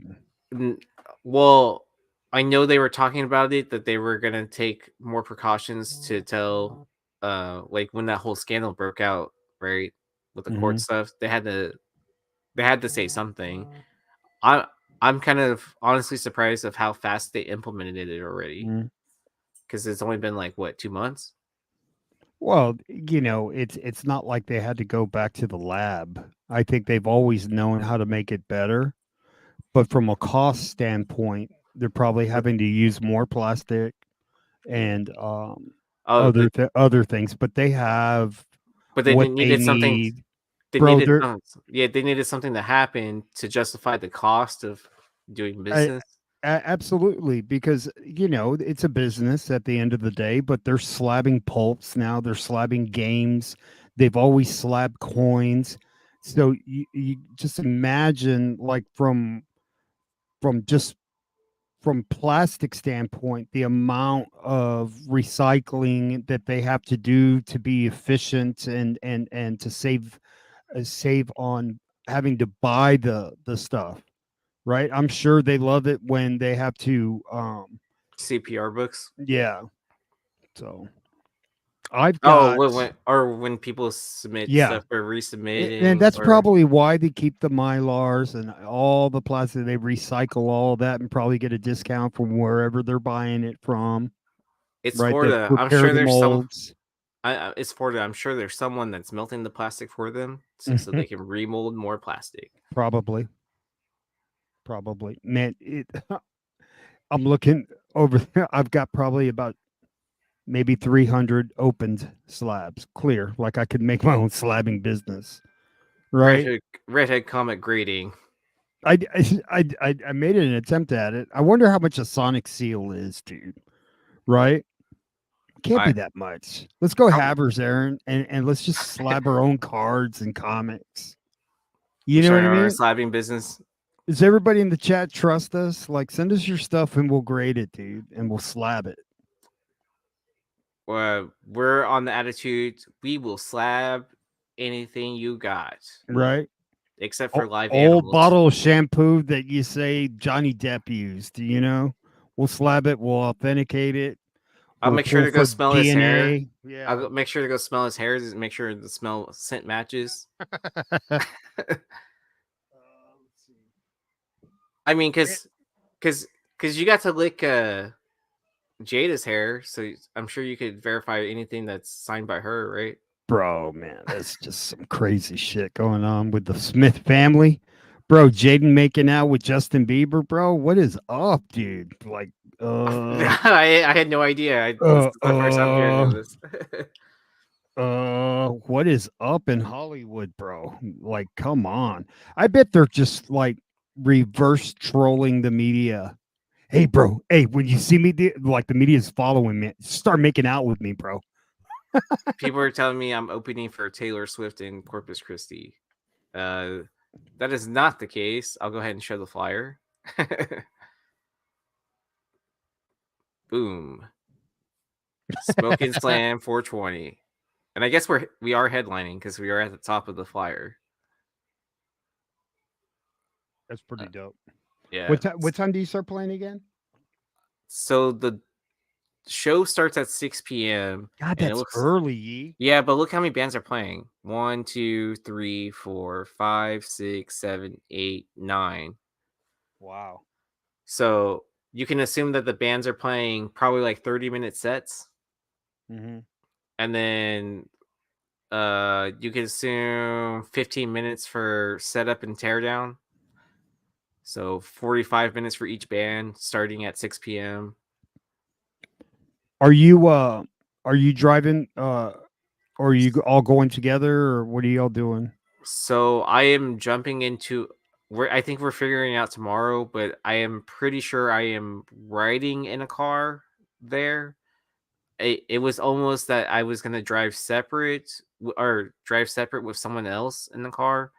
Well, I know they were talking about it, that they were gonna take more precautions to tell, like when that whole scandal broke out, right, with the court stuff. They had to say something. I'm kind of honestly surprised of how fast they implemented it already, because it's only been like what, 2 months. Well, it's not like they had to go back to the lab. I think they've always known how to make it better, but from a cost standpoint, they're probably having to use more plastic and other things. But they have But they what they needed something. need, They bro. needed they needed something to happen to justify the cost of doing business. Absolutely, because it's a business at the end of the day, but they're slabbing pulps now. They're slabbing games. They've always slabbed coins. So you just imagine, like from just from plastic standpoint, the amount of recycling that they have to do to be efficient and to save on having to buy the stuff. Right? I'm sure they love it when they have to CPR books. Yeah. So I've Oh, got when people submit yeah, stuff for and resubmitting that's or probably why they keep the Mylars and all the plastic. They recycle all that and probably get a discount from wherever they're buying it from. it's Right, they Florida. I'm prepare sure the there's some. molds. It's Florida. I'm sure there's someone that's melting the plastic for them, so they can remold more plastic. Probably, probably. Man, I'm looking over there. I've got probably about maybe 300 opened slabs clear. Like I could make my own slabbing business. Right. Redhead comet grading. I made an attempt at it. I wonder how much a sonic seal is, dude. Right? Can't be I that much. Let's go probably Havers, Aaron, and let's just slab our own cards and comics. You we know what starting I our mean? slabbing business. Does everybody in the chat trust us? Like, send us your stuff and we'll grade it, dude, and we'll slab it. We're on the attitude we will slab anything you got, Right? except for live Old animals. bottle of shampoo that you say Johnny Depp used, you know? We'll slab it, we'll authenticate it, I'll we'll make sure pull to go for smell his hair. DNA. I'll Yeah. make sure to go smell his hair. Make sure the smell scent matches. I mean, because you got to lick Jada's hair, so I'm sure you could verify anything that's signed by her, right? Bro, man, that's just some crazy shit going on with the Smith family. Bro, Jaden making out with Justin Bieber, bro. What is up, dude? Like, I had no idea. This uh, is my first time hearing uh, of this. what is up in Hollywood, bro? Like, come on. I bet they're just like reverse trolling the media. Hey, bro. Hey, when you see me, like the media is following me, start making out with me, bro. People are telling me I'm opening for Taylor Swift in Corpus Christi. Uh, that is not the case. I'll go ahead and show the flyer. Boom. Smoking Slam 420. And I guess we are headlining because we are at the top of the flyer. That's pretty dope. Yeah. What time do you start playing again? So the show starts at 6 p.m. God, and it that's looks early, Yee. yeah, but look how many bands are playing. 1, 2, 3, 4, 5, 6, 7, 8, 9. Wow. So you can assume that the bands are playing probably like 30-minute sets. Mm-hmm. And then you can assume 15 minutes for setup and teardown. So 45 minutes for each band starting at 6 p.m. Are you driving or are you all going together or what are y'all doing? So I am jumping into I think we're figuring out tomorrow, but I am pretty sure I am riding in a car there. It was almost that I was gonna drive separate or drive separate with someone else in the car.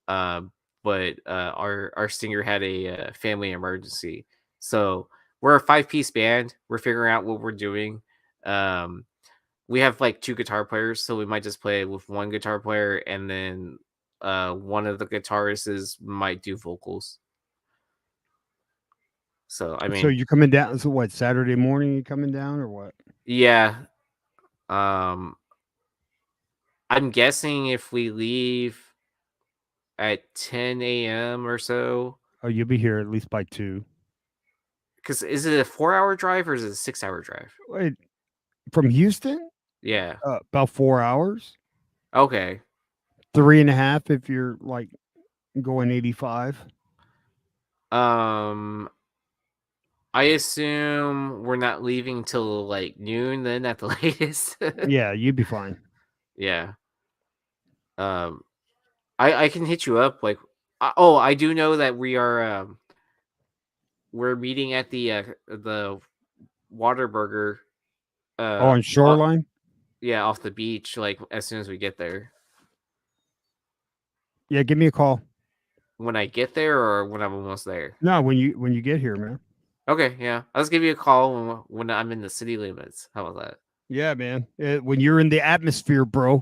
Uh, but our singer had a family emergency, so we're a 5-piece band. We're figuring out what we're doing. Um, we have like 2 guitar players, so we might just play with one guitar player, and then one of the guitarists might do vocals. So I So mean, you're coming down, so what, Saturday morning you coming down or what? yeah. Um, I'm guessing if we leave at 10 a.m. or so, Oh, you'll be here at least by 2. because is it a 4-hour drive or is it a 6-hour drive? Wait, from Houston? Yeah. About 4 hours. Okay. 3.5 if you're like going 85. Um, I assume we're not leaving till like noon then at the latest. Yeah, you'd be fine. Yeah. Um, I can hit you up like oh, I do know that we're meeting at the Waterburger Oh, on Shoreline? yeah, off the beach like as soon as we get there. Yeah, give me a call. When I get there or when I'm almost there? No, when you get here, man. Okay, yeah. I'll just give you a call when I'm in the city limits. How about Yeah, man. When you're in the atmosphere, bro.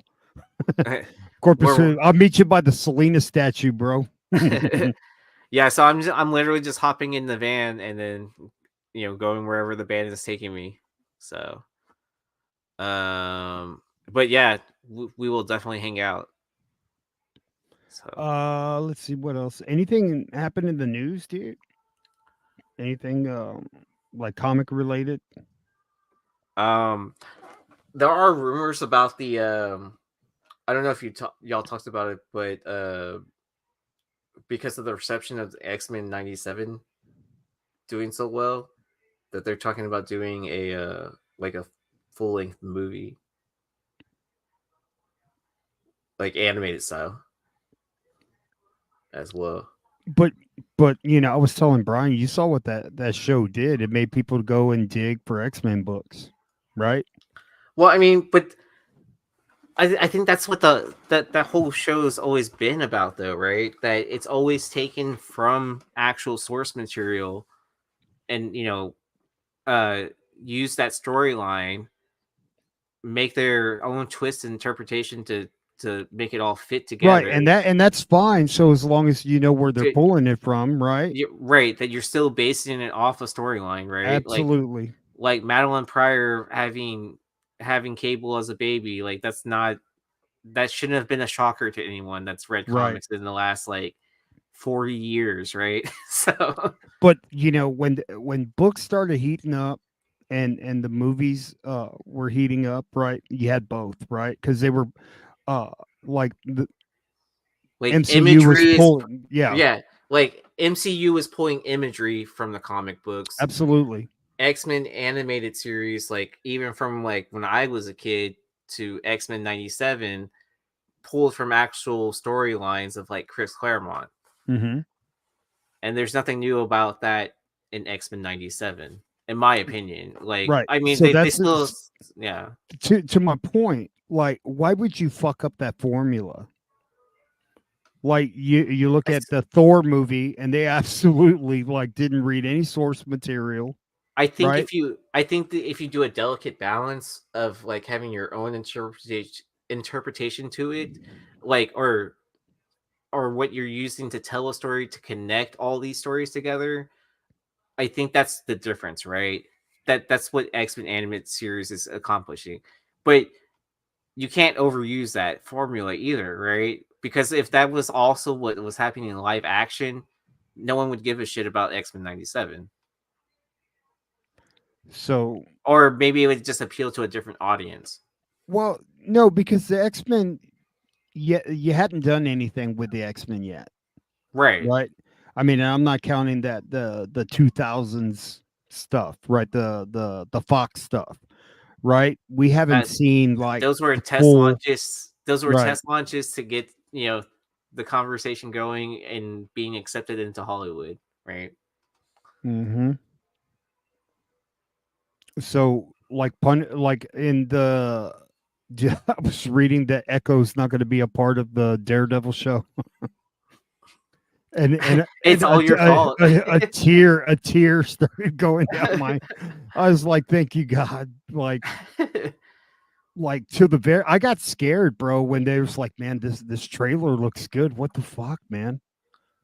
that? Corpus, We're I'll meet you by the Selena statue, bro. yeah, so I'm literally just hopping in the van and then going wherever the band is taking me. So But yeah, we will definitely hang out. So Let's see what else. Anything happened in the news, dude? Anything like comic related? um there are rumors about the I don't know if y'all talked about it, but because of the reception of X-Men 97 doing so well, that they're talking about doing a like a full-length movie, like animated style as well. But you know, I was telling Brian, you saw what that show did. It made people go and dig for X-Men books, right? Well, I mean, but I think that's what that whole show has always been about, though, right? That it's always taken from actual source material, and uh, use that storyline, make their own twist and interpretation to make it all fit Right, together. and that's fine. So as long as you know where they're To, pulling it from, right? right, that you're still basing it off a storyline, right? Absolutely. Like Madeline Pryor having Cable as a baby, like that shouldn't have been a shocker to anyone that's read Right. comics in the last like 40 years, right? So But you know, when books started heating up and the movies were heating up, right? You had both, right? Because they were uh like the like MCU was imagery is pulling, yeah, yeah, like MCU is pulling imagery from the comic books. absolutely. X-Men animated series, like even from like when I was a kid to X-Men 97, pulled from actual storylines of like Chris Claremont. Hmm. And there's nothing new about that in X-Men 97, in my opinion. Like, Right. I mean, So they that's still, yeah. to my point. Like, why would you fuck up that formula? Like you look at the Thor movie and they absolutely like didn't read any source material, right? I think that if you do a delicate balance of like having your own interpretation to it, like or what you're using to tell a story to connect all these stories together, I think that's the difference, right? That's what X-Men animated series is accomplishing. But you can't overuse that formula either, right? Because if that was also what was happening in live action, no one would give a shit about X-Men 97. So, Or maybe it would just appeal to a different audience. well, no, because the X Men, you hadn't done anything with the X Men yet, Right. right? I mean, I'm not counting that the 2000s stuff, right? The Fox stuff, right? We haven't That seen like those were the test full, launches. Those were right? test launches to get, the conversation going and being accepted into Hollywood, right? Hmm. So, like like in the, I was reading that Echo's not going to be a part of the Daredevil show, and It's all your fault. a tear started going down my. I was like, thank you God, like to the very. I got scared, bro, when they was like, man, this trailer looks good. What the fuck, man?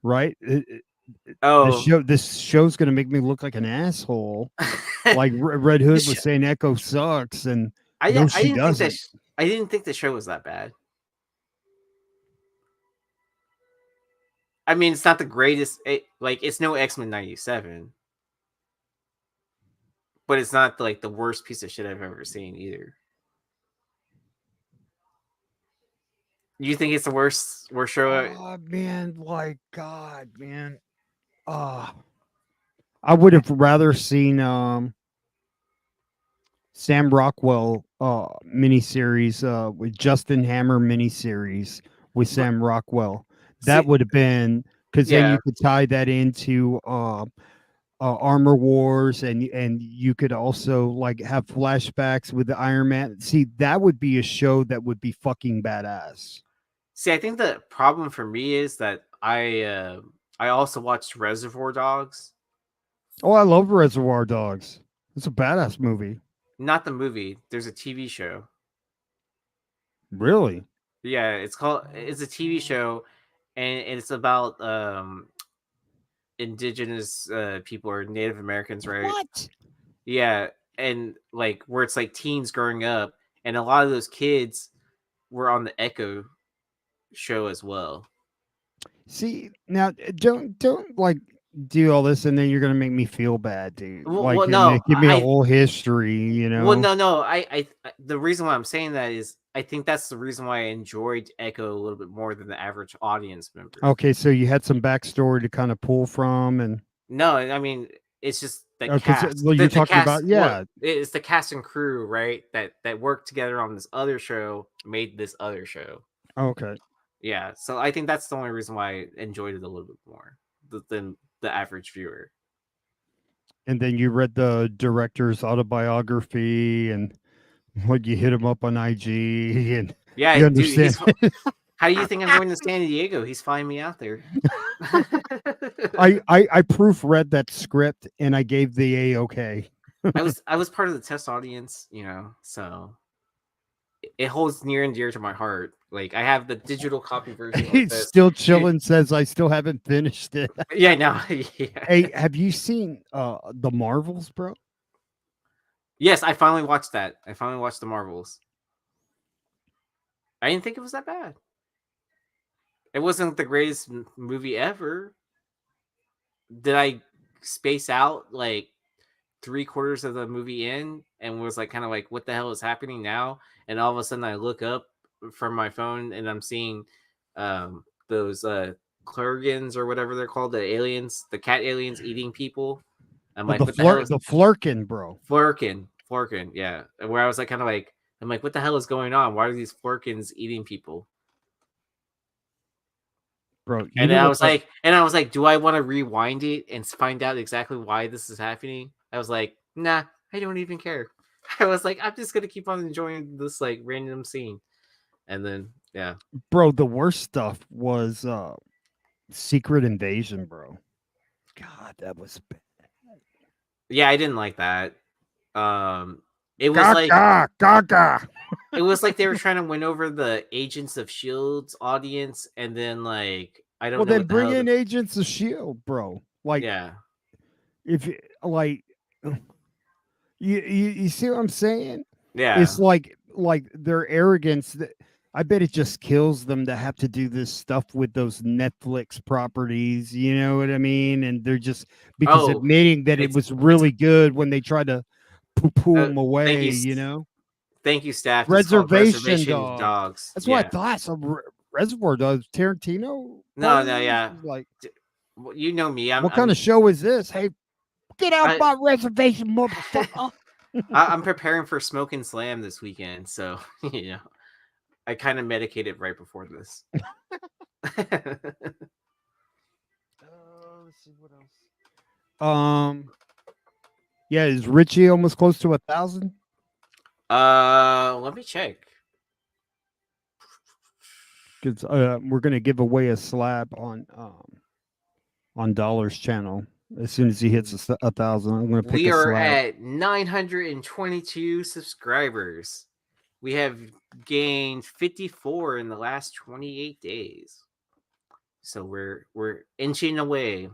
Right? Oh. This show's going to make me look like an asshole. the Like Red Hood sh- was saying, Echo sucks, and no, I she didn't think doesn't. I didn't think the show was that bad. I mean, it's not the greatest. Like, it's no X-Men 97, but it's not like the worst piece of shit I've ever seen either. You think it's the worst show? Oh man, like God, man. Uh I would have rather seen Sam Rockwell miniseries with Justin Hammer miniseries with Sam Rockwell. That See, would have been because then yeah. you could tie that into Armor Wars, and you could also like have flashbacks with the Iron Man. See, that would be a show that would be fucking badass. See, I think the problem for me is that I also watched Reservoir Dogs, Oh, I love Reservoir Dogs. It's a badass movie. not the movie. There's a TV show. Really? Yeah, it's a TV show, and it's about indigenous people or Native Americans, right? What? Yeah, and like where it's like teens growing up and a lot of those kids were on the Echo show as well. See, now don't like do all this and then you're gonna make me feel bad, dude. Like, and No, give me a whole history, you well, know. no. The reason why I'm saying that is I think that's the reason why I enjoyed Echo a little bit more than the average audience member. Okay, so you had some backstory to kind of pull from, and No, I mean it's just the because cast. well, you're The talking cast. about, Well, yeah. it's the cast and crew, right? That worked together on this other show, made this other show. Okay, Yeah, so I think that's the only reason why I enjoyed it a little bit more than the average viewer. and then you read the director's autobiography, and what you hit him up on IG, and Yeah, you dude, understand. how do you think I'm going to San Diego? He's flying me out there. I proofread that script and I gave the A-okay. I was part of the test audience, so it holds near and dear to my heart. Like I have the digital copy version of He's this. still chilling, says I still haven't finished it. Yeah, no, yeah. Hey, have you seen the Marvels, bro? Yes, I finally watched that. I finally watched the Marvels. I didn't think it was that bad. It wasn't the greatest movie ever. Did I space out like 3/4 of the movie in and was like kind of like what the hell is happening now? And all of a sudden I look up from my phone and I'm seeing those Klurgans or whatever they're called, the aliens, the cat aliens eating people. I'm Oh, like, what the hell is the Flurkin, bro. Flurkin, yeah. Where I was like kind of like I'm like, what the hell is going on? Why are these Flurkins eating people? Bro, you And know then what the I was like, do I want to rewind it and find out exactly why this is happening? I was like, nah, I don't even care. I was like, I'm just gonna keep on enjoying this like random scene. And then yeah. bro, the worst stuff was Secret Invasion, bro. God, that was bad. Yeah, I didn't like that. It was like Gaga, gaga. it was like they were trying to win over the Agents of Shield's audience, and then like I Well, don't know then what the bring hell. in Agents of Shield, bro. Like, Yeah. if like you see what I'm saying? Yeah. It's like their arrogance that I bet it just kills them to have to do this stuff with those Netflix properties, you know what I mean? And they're just because Oh, admitting that it it's was really good when they tried to poo them thank away, you, you know? thank you, staff. It's called Reservation Reservation Dogs. Dogs. That's what I Yeah. thought. Some Reservoir Dogs, Tarantino No, part of no, this? yeah. Like, You know me. what kind of show is this? Hey, get out I, my reservation, motherfucker. I'm preparing for Smoke and Slam this weekend, so I kind of medicated right before this. Let's see what else. Yeah, is Richie almost close to 1,000? Let me check. Because we're gonna give away a slab on Dollar's channel as soon as he hits 1,000. I'm gonna pick We a are slab. at 922 subscribers. We have gained 54 in the last 28 days. So we're inching away.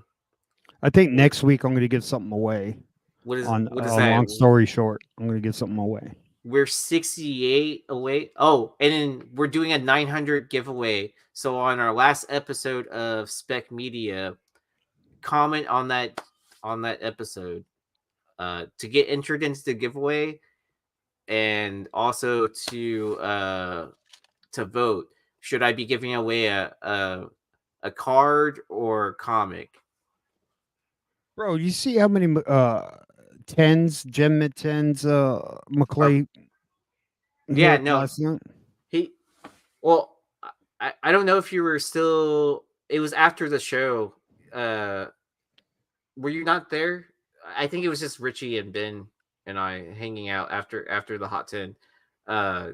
I think next week I'm gonna give something away. What is On that? long story short, I'm gonna give something away. We're 68 away. Oh, and then we're doing a 900 giveaway. So on our last episode of Spec Media, comment on that episode to get entered into the giveaway, and also to vote. Should I be giving away a card or comic? Bro, you see how many tens, gem mid tens, McClay Yeah, hit no, last night? he. Well, I don't know if you were still. It was after the show. Were you not there? I think it was just Richie and Ben and I hanging out after the hot 10. Uh,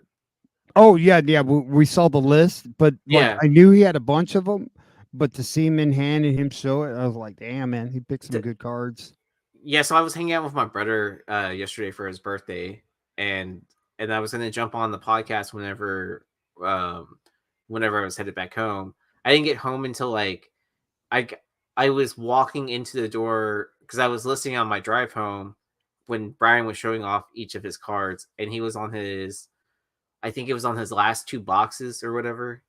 Oh yeah, yeah. We saw the list, but like yeah, I knew he had a bunch of them, but to see him in hand and him show it, I was like, damn man, he picked some good cards. yeah. So I was hanging out with my brother yesterday for his birthday, and I was gonna jump on the podcast um, whenever I was headed back home. I didn't get home until like I I was walking into the door because I was listening on my drive home when Brian was showing off each of his cards, and he was on his I think it was on his last 2 boxes or whatever.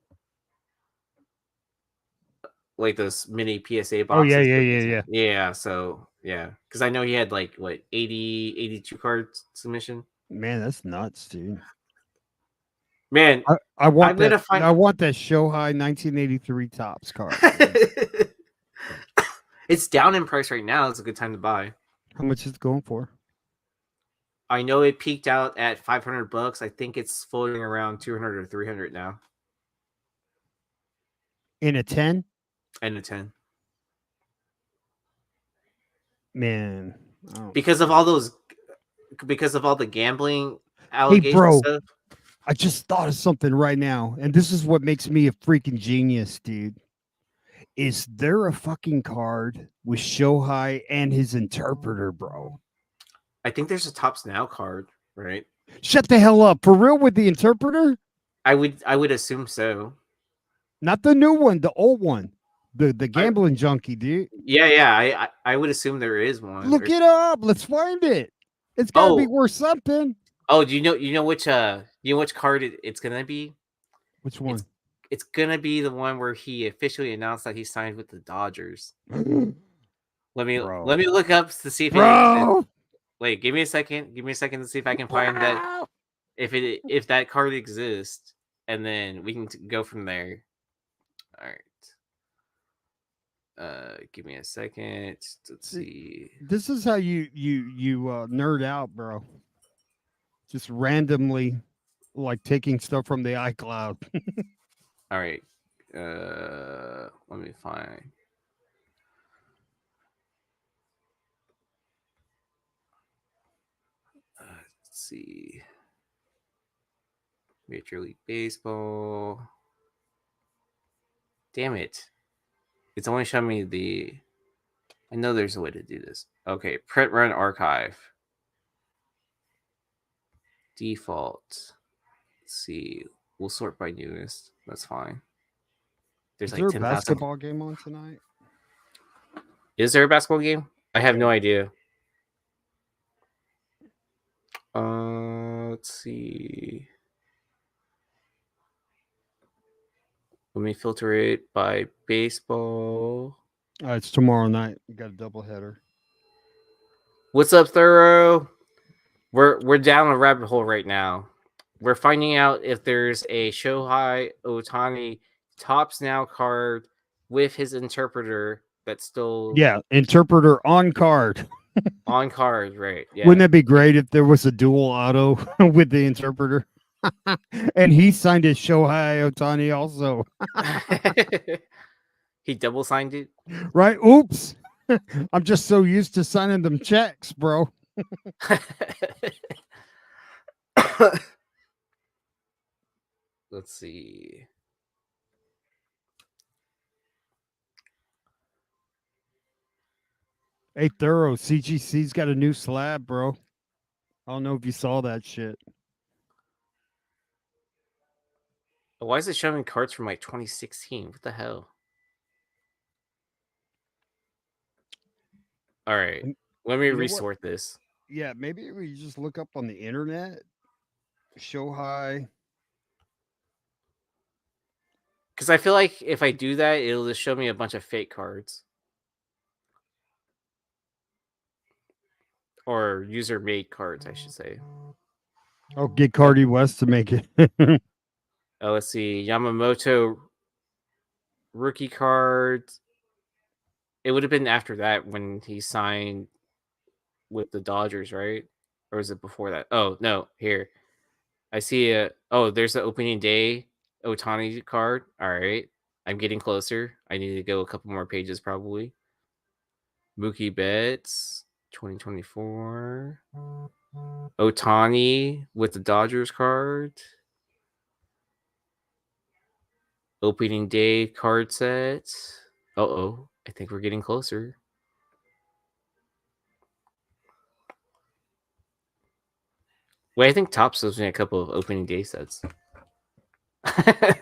Like those mini PSA boxes. Oh yeah, yeah, yeah, yeah. Yeah, so yeah, because I know he had like what 82 cards submission. Man, that's nuts, dude. Man, I want I'm that. gonna find. I want that Shohei 1983 tops card. Man. It's down in price right now. It's a good time to buy. How much is it going for? I know it peaked out at $500. I think it's floating around 200 or 300 now. In a 10? And a 10. Man. Oh. Because of all the gambling Hey, allegations bro. stuff. I just thought of something right now, and this is what makes me a freaking genius, dude. Is there a fucking card with Shohei and his interpreter, bro? I think there's a Tops Now card, right? Shut the hell up. For real with the interpreter? I would assume so. Not the new one, the old one. The gambling junkie, dude. Yeah. I would assume there is one. Look it up. Let's find it. It's gotta be worth something. Oh, do you know which card it's gonna be? Which one? It's gonna be the one where he officially announced that he signed with the Dodgers. Let me look up to see if it. Wait, give me a second. Give me a second to see if I can find that if that card exists, and then we can go from there. All right. Give me a second. Let's see. This is how you nerd out, bro. Just randomly, like taking stuff from the iCloud. All right. Let me find. Let's see. Major League Baseball. Damn it. It's only showing me the. I know there's a way to do this. Okay, print run archive. Default. Let's see. We'll sort by newest. That's fine. There's like 10,000. Basketball game on tonight? Is there a basketball game? I have no idea. Let's see. Let me filter it by baseball. It's tomorrow night. You got a doubleheader. What's up, Thorough? We're down a rabbit hole right now. We're finding out if there's a Shohei Ohtani Tops Now card with his interpreter that's still interpreter on card. On card, right? Yeah. Wouldn't that be great if there was a dual auto with the interpreter? And he signed it Shohei Ohtani also. He double signed it? Right? Oops. I'm just so used to signing them checks, bro. Let's see. Hey, Thorough, CGC's got a new slab, bro. I don't know if you saw that shit. Why is it showing cards from like 2016? What the hell? All right. Let me resort this. Yeah, maybe we just look up on the internet. Shohei. Because I feel like if I do that, it'll just show me a bunch of fake cards. Or user-made cards, I should say. Oh, get Cardi West to make it. Oh, let's see. Yamamoto rookie cards. It would have been after that when he signed with the Dodgers, right? Or was it before that? Oh, no. Here. I see there's the opening day Ohtani card. All right. I'm getting closer. I need to go a couple more pages probably. Mookie Betts 2024. Ohtani with the Dodgers card. Opening day card set. Uh-oh. I think we're getting closer. Wait, I think Topps was in a couple of opening day sets. Let's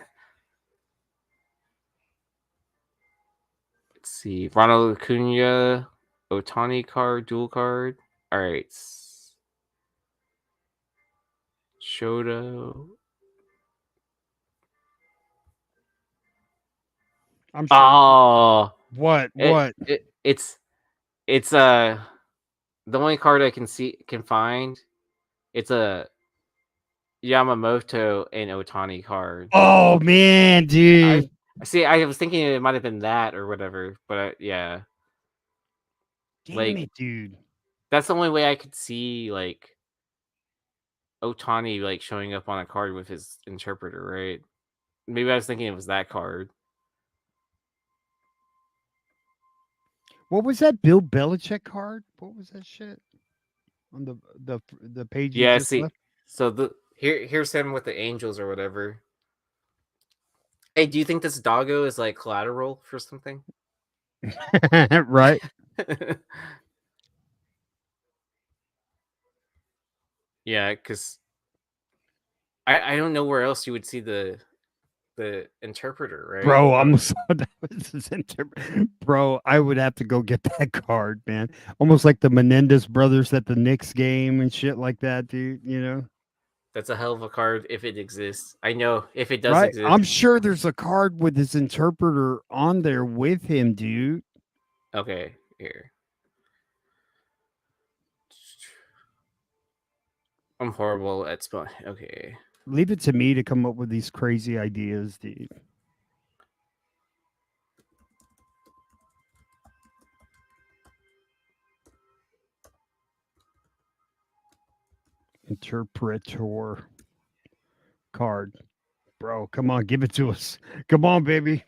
see. Ronald Acuna, Ohtani card, dual card. All right. Shoto. I'm sure. Oh, What? it, What? it's the only card I can find. It's a Yamamoto and Otani card. Oh man, dude. I see. I was thinking it might have been that or whatever, but yeah, Damn like it, dude. that's the only way I could see like Otani like showing up on a card with his interpreter, right? Maybe I was thinking it was that card. What was that Bill Belichick card? What was that shit on the page you Yeah, just see. left? So here's him with the Angels or whatever. Hey, do you think this doggo is like collateral for something? Right. Yeah, because I don't know where else you would see the interpreter, right? Bro, I'm so that was bro, I would have to go get that card, man. Almost like the Menendez brothers at the Knicks game and shit like that, dude, you know? That's a hell of a card if it exists. I know if it does Right? exist. I'm sure there's a card with his interpreter on there with him, dude. Okay, here. I'm horrible at spelling. Okay. Leave it to me to come up with these crazy ideas, dude. Interpreter card. Bro, come on, give it to us. Come on, baby.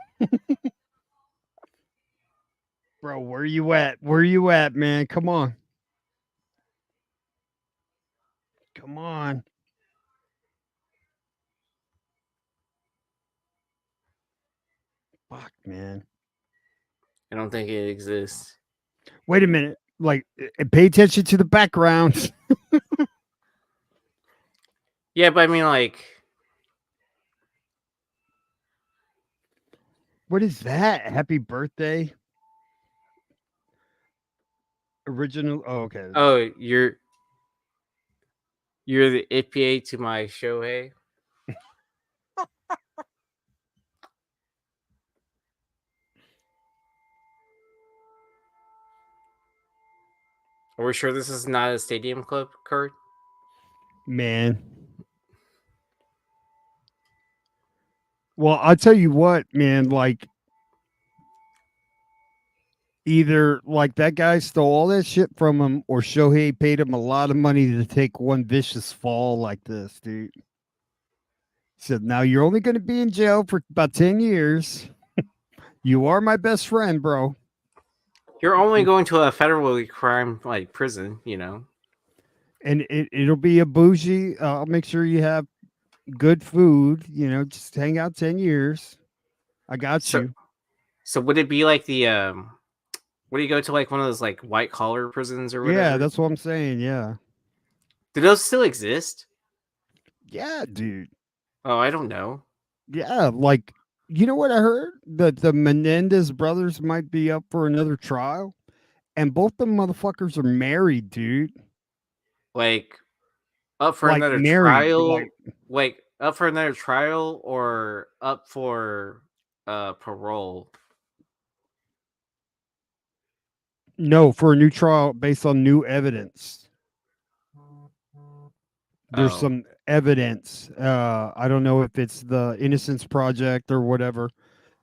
Bro, where you at? Where you at, man? Come on. Come on. Fuck, man. I don't think it exists. Wait a minute. Like, pay attention to the background. Yeah, but I mean, like, What is that? Happy birthday. Original. Oh, okay. oh, you're the IPA to my Shohei. Are we sure this is not a Stadium Club card? Man. Well, I'll tell you what, man. Like, either like that guy stole all that shit from him or Shohei paid him a lot of money to take one vicious fall like this, dude. He said, now you're only going to be in jail for about 10 years. You are my best friend, bro. You're only going to a federally crime like prison, you know. And it'll be a bougie. I'll make sure you have good food. You know, just hang out 10 years. I got So you. so would it be like the would you go to like one of those like white collar prisons or Yeah, whatever? that's what I'm saying. Yeah. Do those still exist? Yeah, dude. Oh, I don't know. Yeah. Like, you know what I heard? That the Menendez brothers might be up for another trial. And both the motherfuckers are married, dude. Like up for Like, another married. Like, trial? Like up for another trial or up for parole? no, for a new trial based on new evidence. There's Oh, some evidence. I don't know if it's the Innocence Project or whatever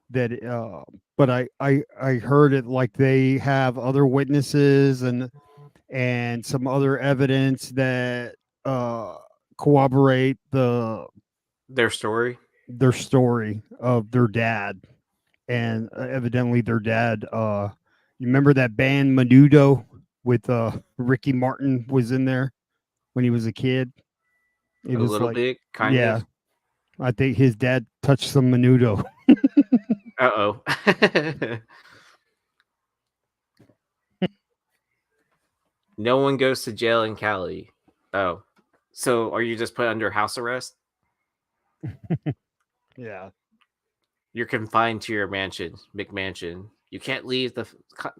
that but I heard it like they have other witnesses and some other evidence that uh corroborate their story. their story of their dad. And evidently their dad you remember that band Menudo with Ricky Martin was in there when he was a kid. It A was little like, bit, kind yeah, of. I think his dad touched some Menudo. Uh oh. No one goes to jail in Cali. Oh, so are you just put under house arrest? Yeah. You're confined to your mansion, McMansion. You can't leave the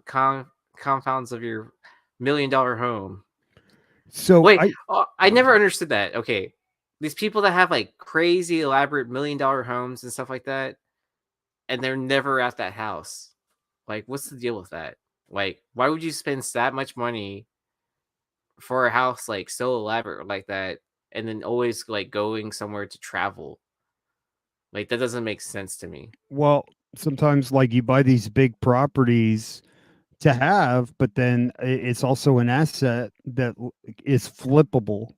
confounds of your $1 million home. So Wait, I never understood that. Okay, these people that have like crazy elaborate $1 million homes and stuff like that, and they're never at that house. Like, what's the deal with that? Like, why would you spend that much money for a house like so elaborate like that, and then always like going somewhere to travel? Like, that doesn't make sense to me. Well, sometimes like you buy these big properties to have, but then it's also an asset that is flippable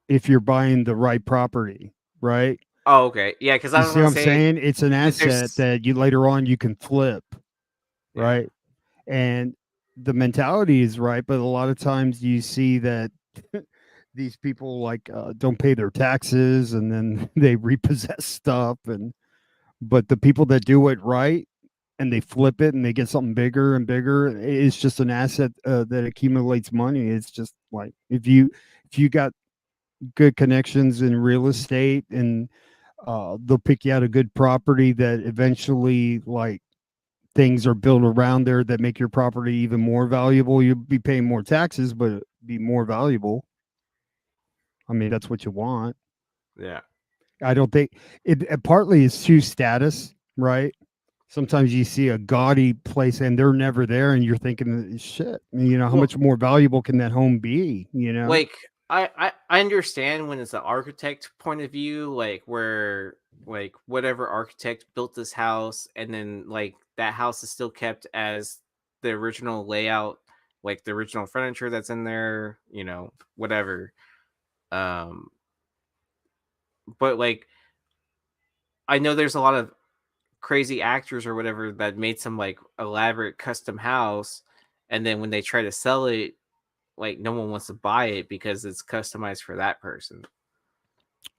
if you're buying the right property, right? Oh, okay, yeah, because I You was see what gonna I'm say saying? It's an because asset there's that you later on you can flip, yeah. right? And the mentality is right, but a lot of times you see that these people like don't pay their taxes and then they repossess stuff, and but the people that do it right and they flip it and they get something bigger and bigger, it's just an asset that accumulates money. It's just like if you got good connections in real estate, and they'll pick you out a good property that eventually like things are built around there that make your property even more valuable. You'll be paying more taxes, but it'll be more valuable. I mean, that's what you want. Yeah. I don't think it partly is too status, right? Sometimes you see a gaudy place and they're never there, and you're thinking, shit, how Well, much more valuable can that home be? like I understand when it's an architect point of view, like where like whatever architect built this house, and then like that house is still kept as the original layout, like the original furniture that's in there, whatever. Um, but like I know there's a lot of crazy actors or whatever that made some like elaborate custom house, and then when they try to sell it, like no one wants to buy it because it's customized for that person.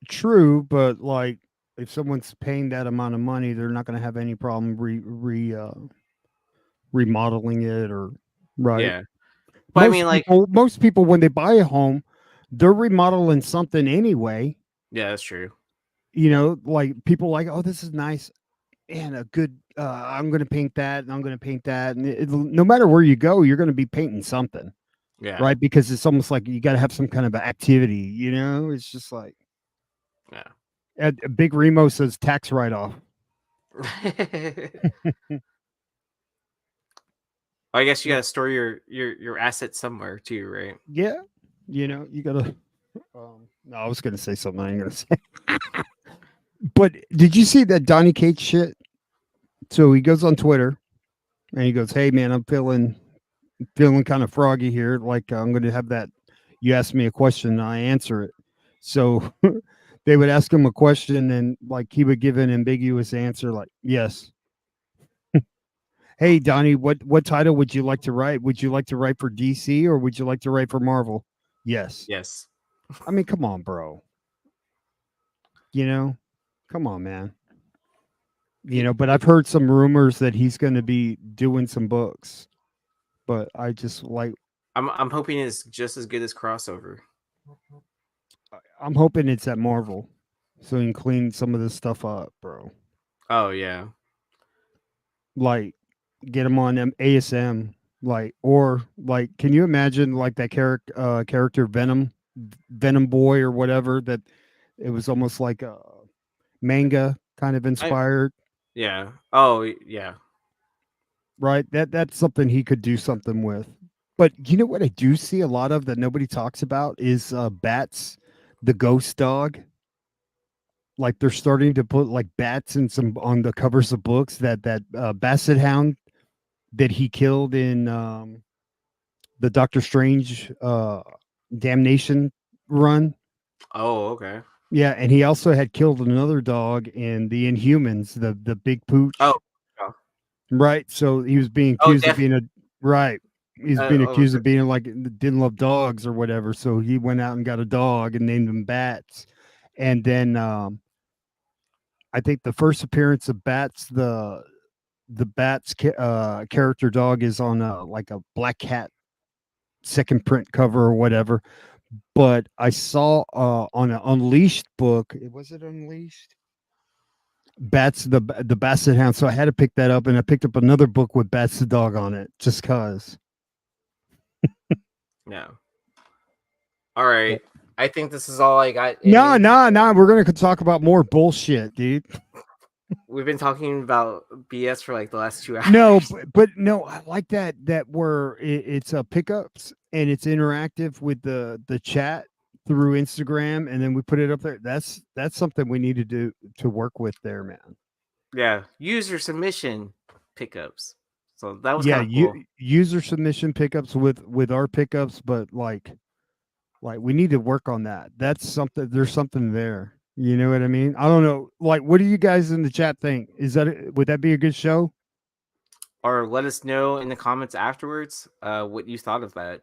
True, but like if someone's paying that amount of money, they're not going to have any problem remodeling it, or right. Yeah. But I mean, Most like, people, most people, when they buy a home, they're remodeling something anyway. yeah, that's true. Like people like, oh, this is nice and a good. I'm going to paint that, and I'm going to paint that, and no matter where you go, you're going to be painting something, Yeah. right? Because it's almost like you got to have some kind of activity. It's just like Yeah. Big Remo says tax write off. I guess you gotta store your assets somewhere too, right? Yeah, you gotta. No, I was gonna say something. I ain't gonna say. But did you see that Donny Cates shit? So he goes on Twitter and he goes, "Hey man, I'm feeling kind of froggy here. Like I'm gonna have that. You ask me a question, and I answer it." So they would ask him a question, and like he would give an ambiguous answer, like yes. Hey Donnie, what title would you like to write? Would you like to write for DC or would you like to write for Marvel? Yes. Yes. I mean, come on, bro. You know, come on, man. He, But I've heard some rumors that he's going to be doing some books. But I just like, I'm hoping it's just as good as crossover. I'm hoping it's at Marvel, so he can clean some of this stuff up, bro. Oh yeah. Like, get him on ASM, like, or like, can you imagine like that character Venom Boy or whatever, that it was almost like a manga kind of I inspired, yeah. Oh yeah. right? That's something he could do something with. But you know what I do see a lot of that nobody talks about is Bats, the ghost dog. Like they're starting to put like bats in some on the covers of books, that Basset Hound that he killed in the Doctor Strange Damnation run. Oh okay. Yeah, and he also had killed another dog in the Inhumans, the big Oh. pooch. Oh, Right. So he was being oh accused of being a right. He's being oh, accused of being like didn't love dogs or whatever. So he went out and got a dog and named him Bats. And then I think the first appearance of Bats, the Bats character dog is on like a Black Cat second print cover or whatever. But I saw on an Unleashed book, was it Unleashed? Bats the Basset Hound. So I had to pick that up, and I picked up another book with Bats the dog on it, just cause. yeah. All right. I think this is all I got. No, no, no. We're gonna talk about more bullshit, dude. We've been talking about BS for like the last 2 hours. No, but no, I like that where it's pickups and it's interactive with the chat through Instagram, and then we put it up there. That's something we need to do to work with there, man. Yeah, user submission pickups. So that was Yeah, kind of cool. user submission pickups with our pickups, but like we need to work on that. That's something. There's something there. You know what I mean? I don't know. Like, what do you guys in the chat think? Would that be a good show? Or let us know in the comments afterwards what you thought of that.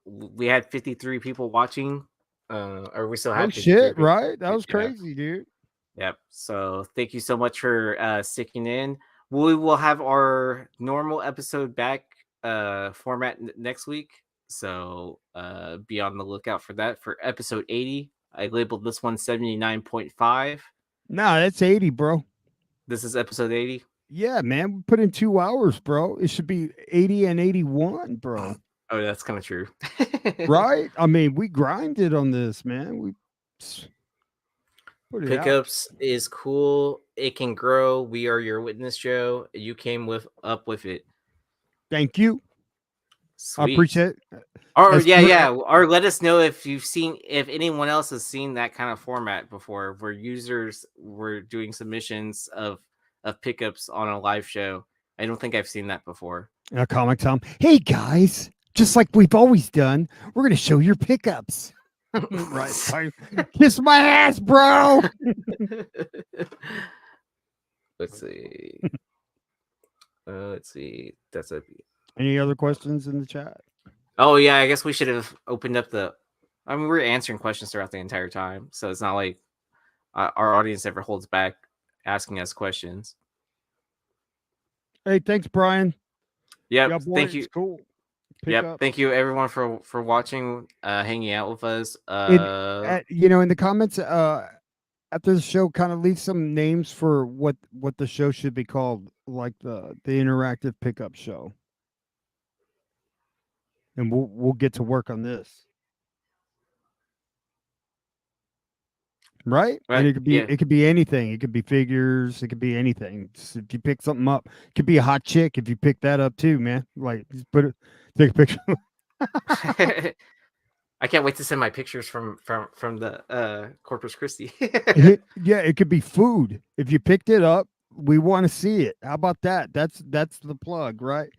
We had 53 people watching, or we still Oh have 53 shit! people. Right? That was Yeah. crazy, dude. Yep. So thank you so much for sticking in. We will have our normal episode back format next week. So be on the lookout for that for episode 80. I labeled this one 79.5. Nah, that's 80, bro. This is episode 80. Yeah, man, we put in 2 hours, bro. It should be 80 and 81, bro. Oh, that's kind of true. Right? I mean, we grinded on this, man. We put it out. Pickups is cool. It can grow. We are your witness, Joe. You came up with it. Thank you. I Sweet. appreciate it. Or As yeah. Or let us know if anyone else has seen that kind of format before, where users were doing submissions of pickups on a live show. I don't think I've seen that before. Comic Tom. Hey guys, just like we've always done, we're gonna show your pickups. Right. Kiss my ass, bro. Let's see. Let's see. That's a. Any other questions in the chat? Oh yeah, I guess we should have opened up the. I mean, we're answering questions throughout the entire time, so it's not like our audience ever holds back asking us questions. Hey, thanks, Brian. Yep, yeah, boy, thank you. It's cool. Yep, thank you everyone for watching, hanging out with us. In the comments after the show, kind of leave some names for what the show should be called, like the interactive pickup show, and we'll get to work on this. Right? And it could be anything. It could be figures. It could be anything. Just if you pick something up, it could be a hot chick if you pick that up too, man. Like, just take a picture. I can't wait to send my pictures from the Corpus Christi. Yeah, it could be food. If you picked it up, we want to see it. How about that? That's the plug, right?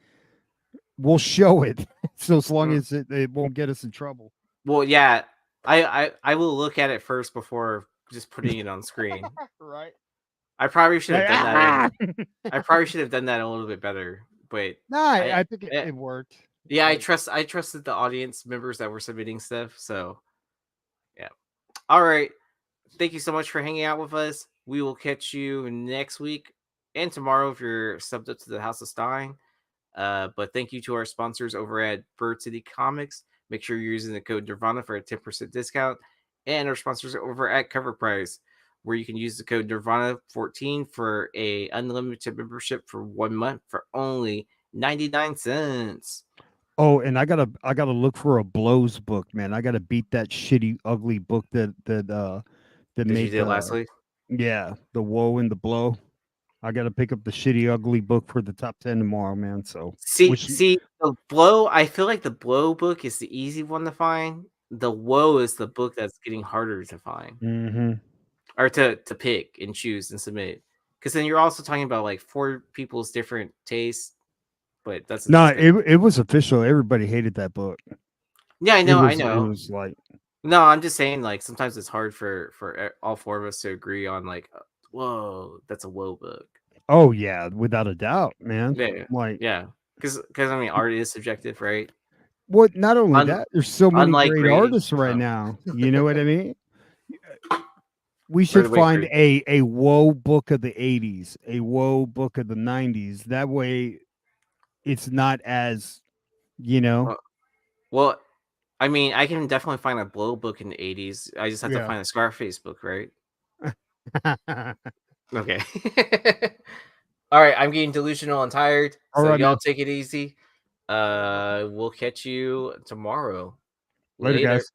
We'll show it. So as long as it won't get us in trouble. Well, yeah, I will look at it first before just putting it on screen. Right. I probably should have done that. I probably should have done that a little bit better, but I think it worked. Yeah, I trusted the audience members that were submitting stuff. So, yeah. All right. Thank you so much for hanging out with us. We will catch you next week and tomorrow if you're subbed up to the House of Stein. But thank you to our sponsors over at Bird City Comics. Make sure you're using the code Nirvana for a 10% discount. And our sponsors over at Cover Price, where you can use the code Nirvana14 for a unlimited membership for 1 month for only 99 cents. Oh, and I gotta look for a blows book, man. I gotta beat that shitty, ugly book that made you did last week. Yeah, the woe and the blow. I gotta pick up the shitty, ugly book for the top 10 tomorrow, man. So see the blow. I feel like the blow book is the easy one to find. The woe is the book that's getting harder to find, or to pick and choose and submit. Because then you're also talking about like 4 people's different tastes. But that's it was official. Everybody hated that book. Yeah, I know. I know. It was like, no, I'm just saying, like, sometimes it's hard for all 4 of us to agree on, like, whoa, that's a woe book. Oh yeah, without a doubt, man. Yeah, like, yeah, because I mean, art is subjective, right? What? Not only that, there's so many great artists right now. You know what I mean? We should find a woe book of the 80s, a woe book of the 90s. That way, it's not as, Well, I mean, I can definitely find a blow book in the 80s. I just have to find a Scarface book, right? Okay. All right, I'm getting delusional and tired. So y'all take it easy. We'll catch you tomorrow. Later, guys.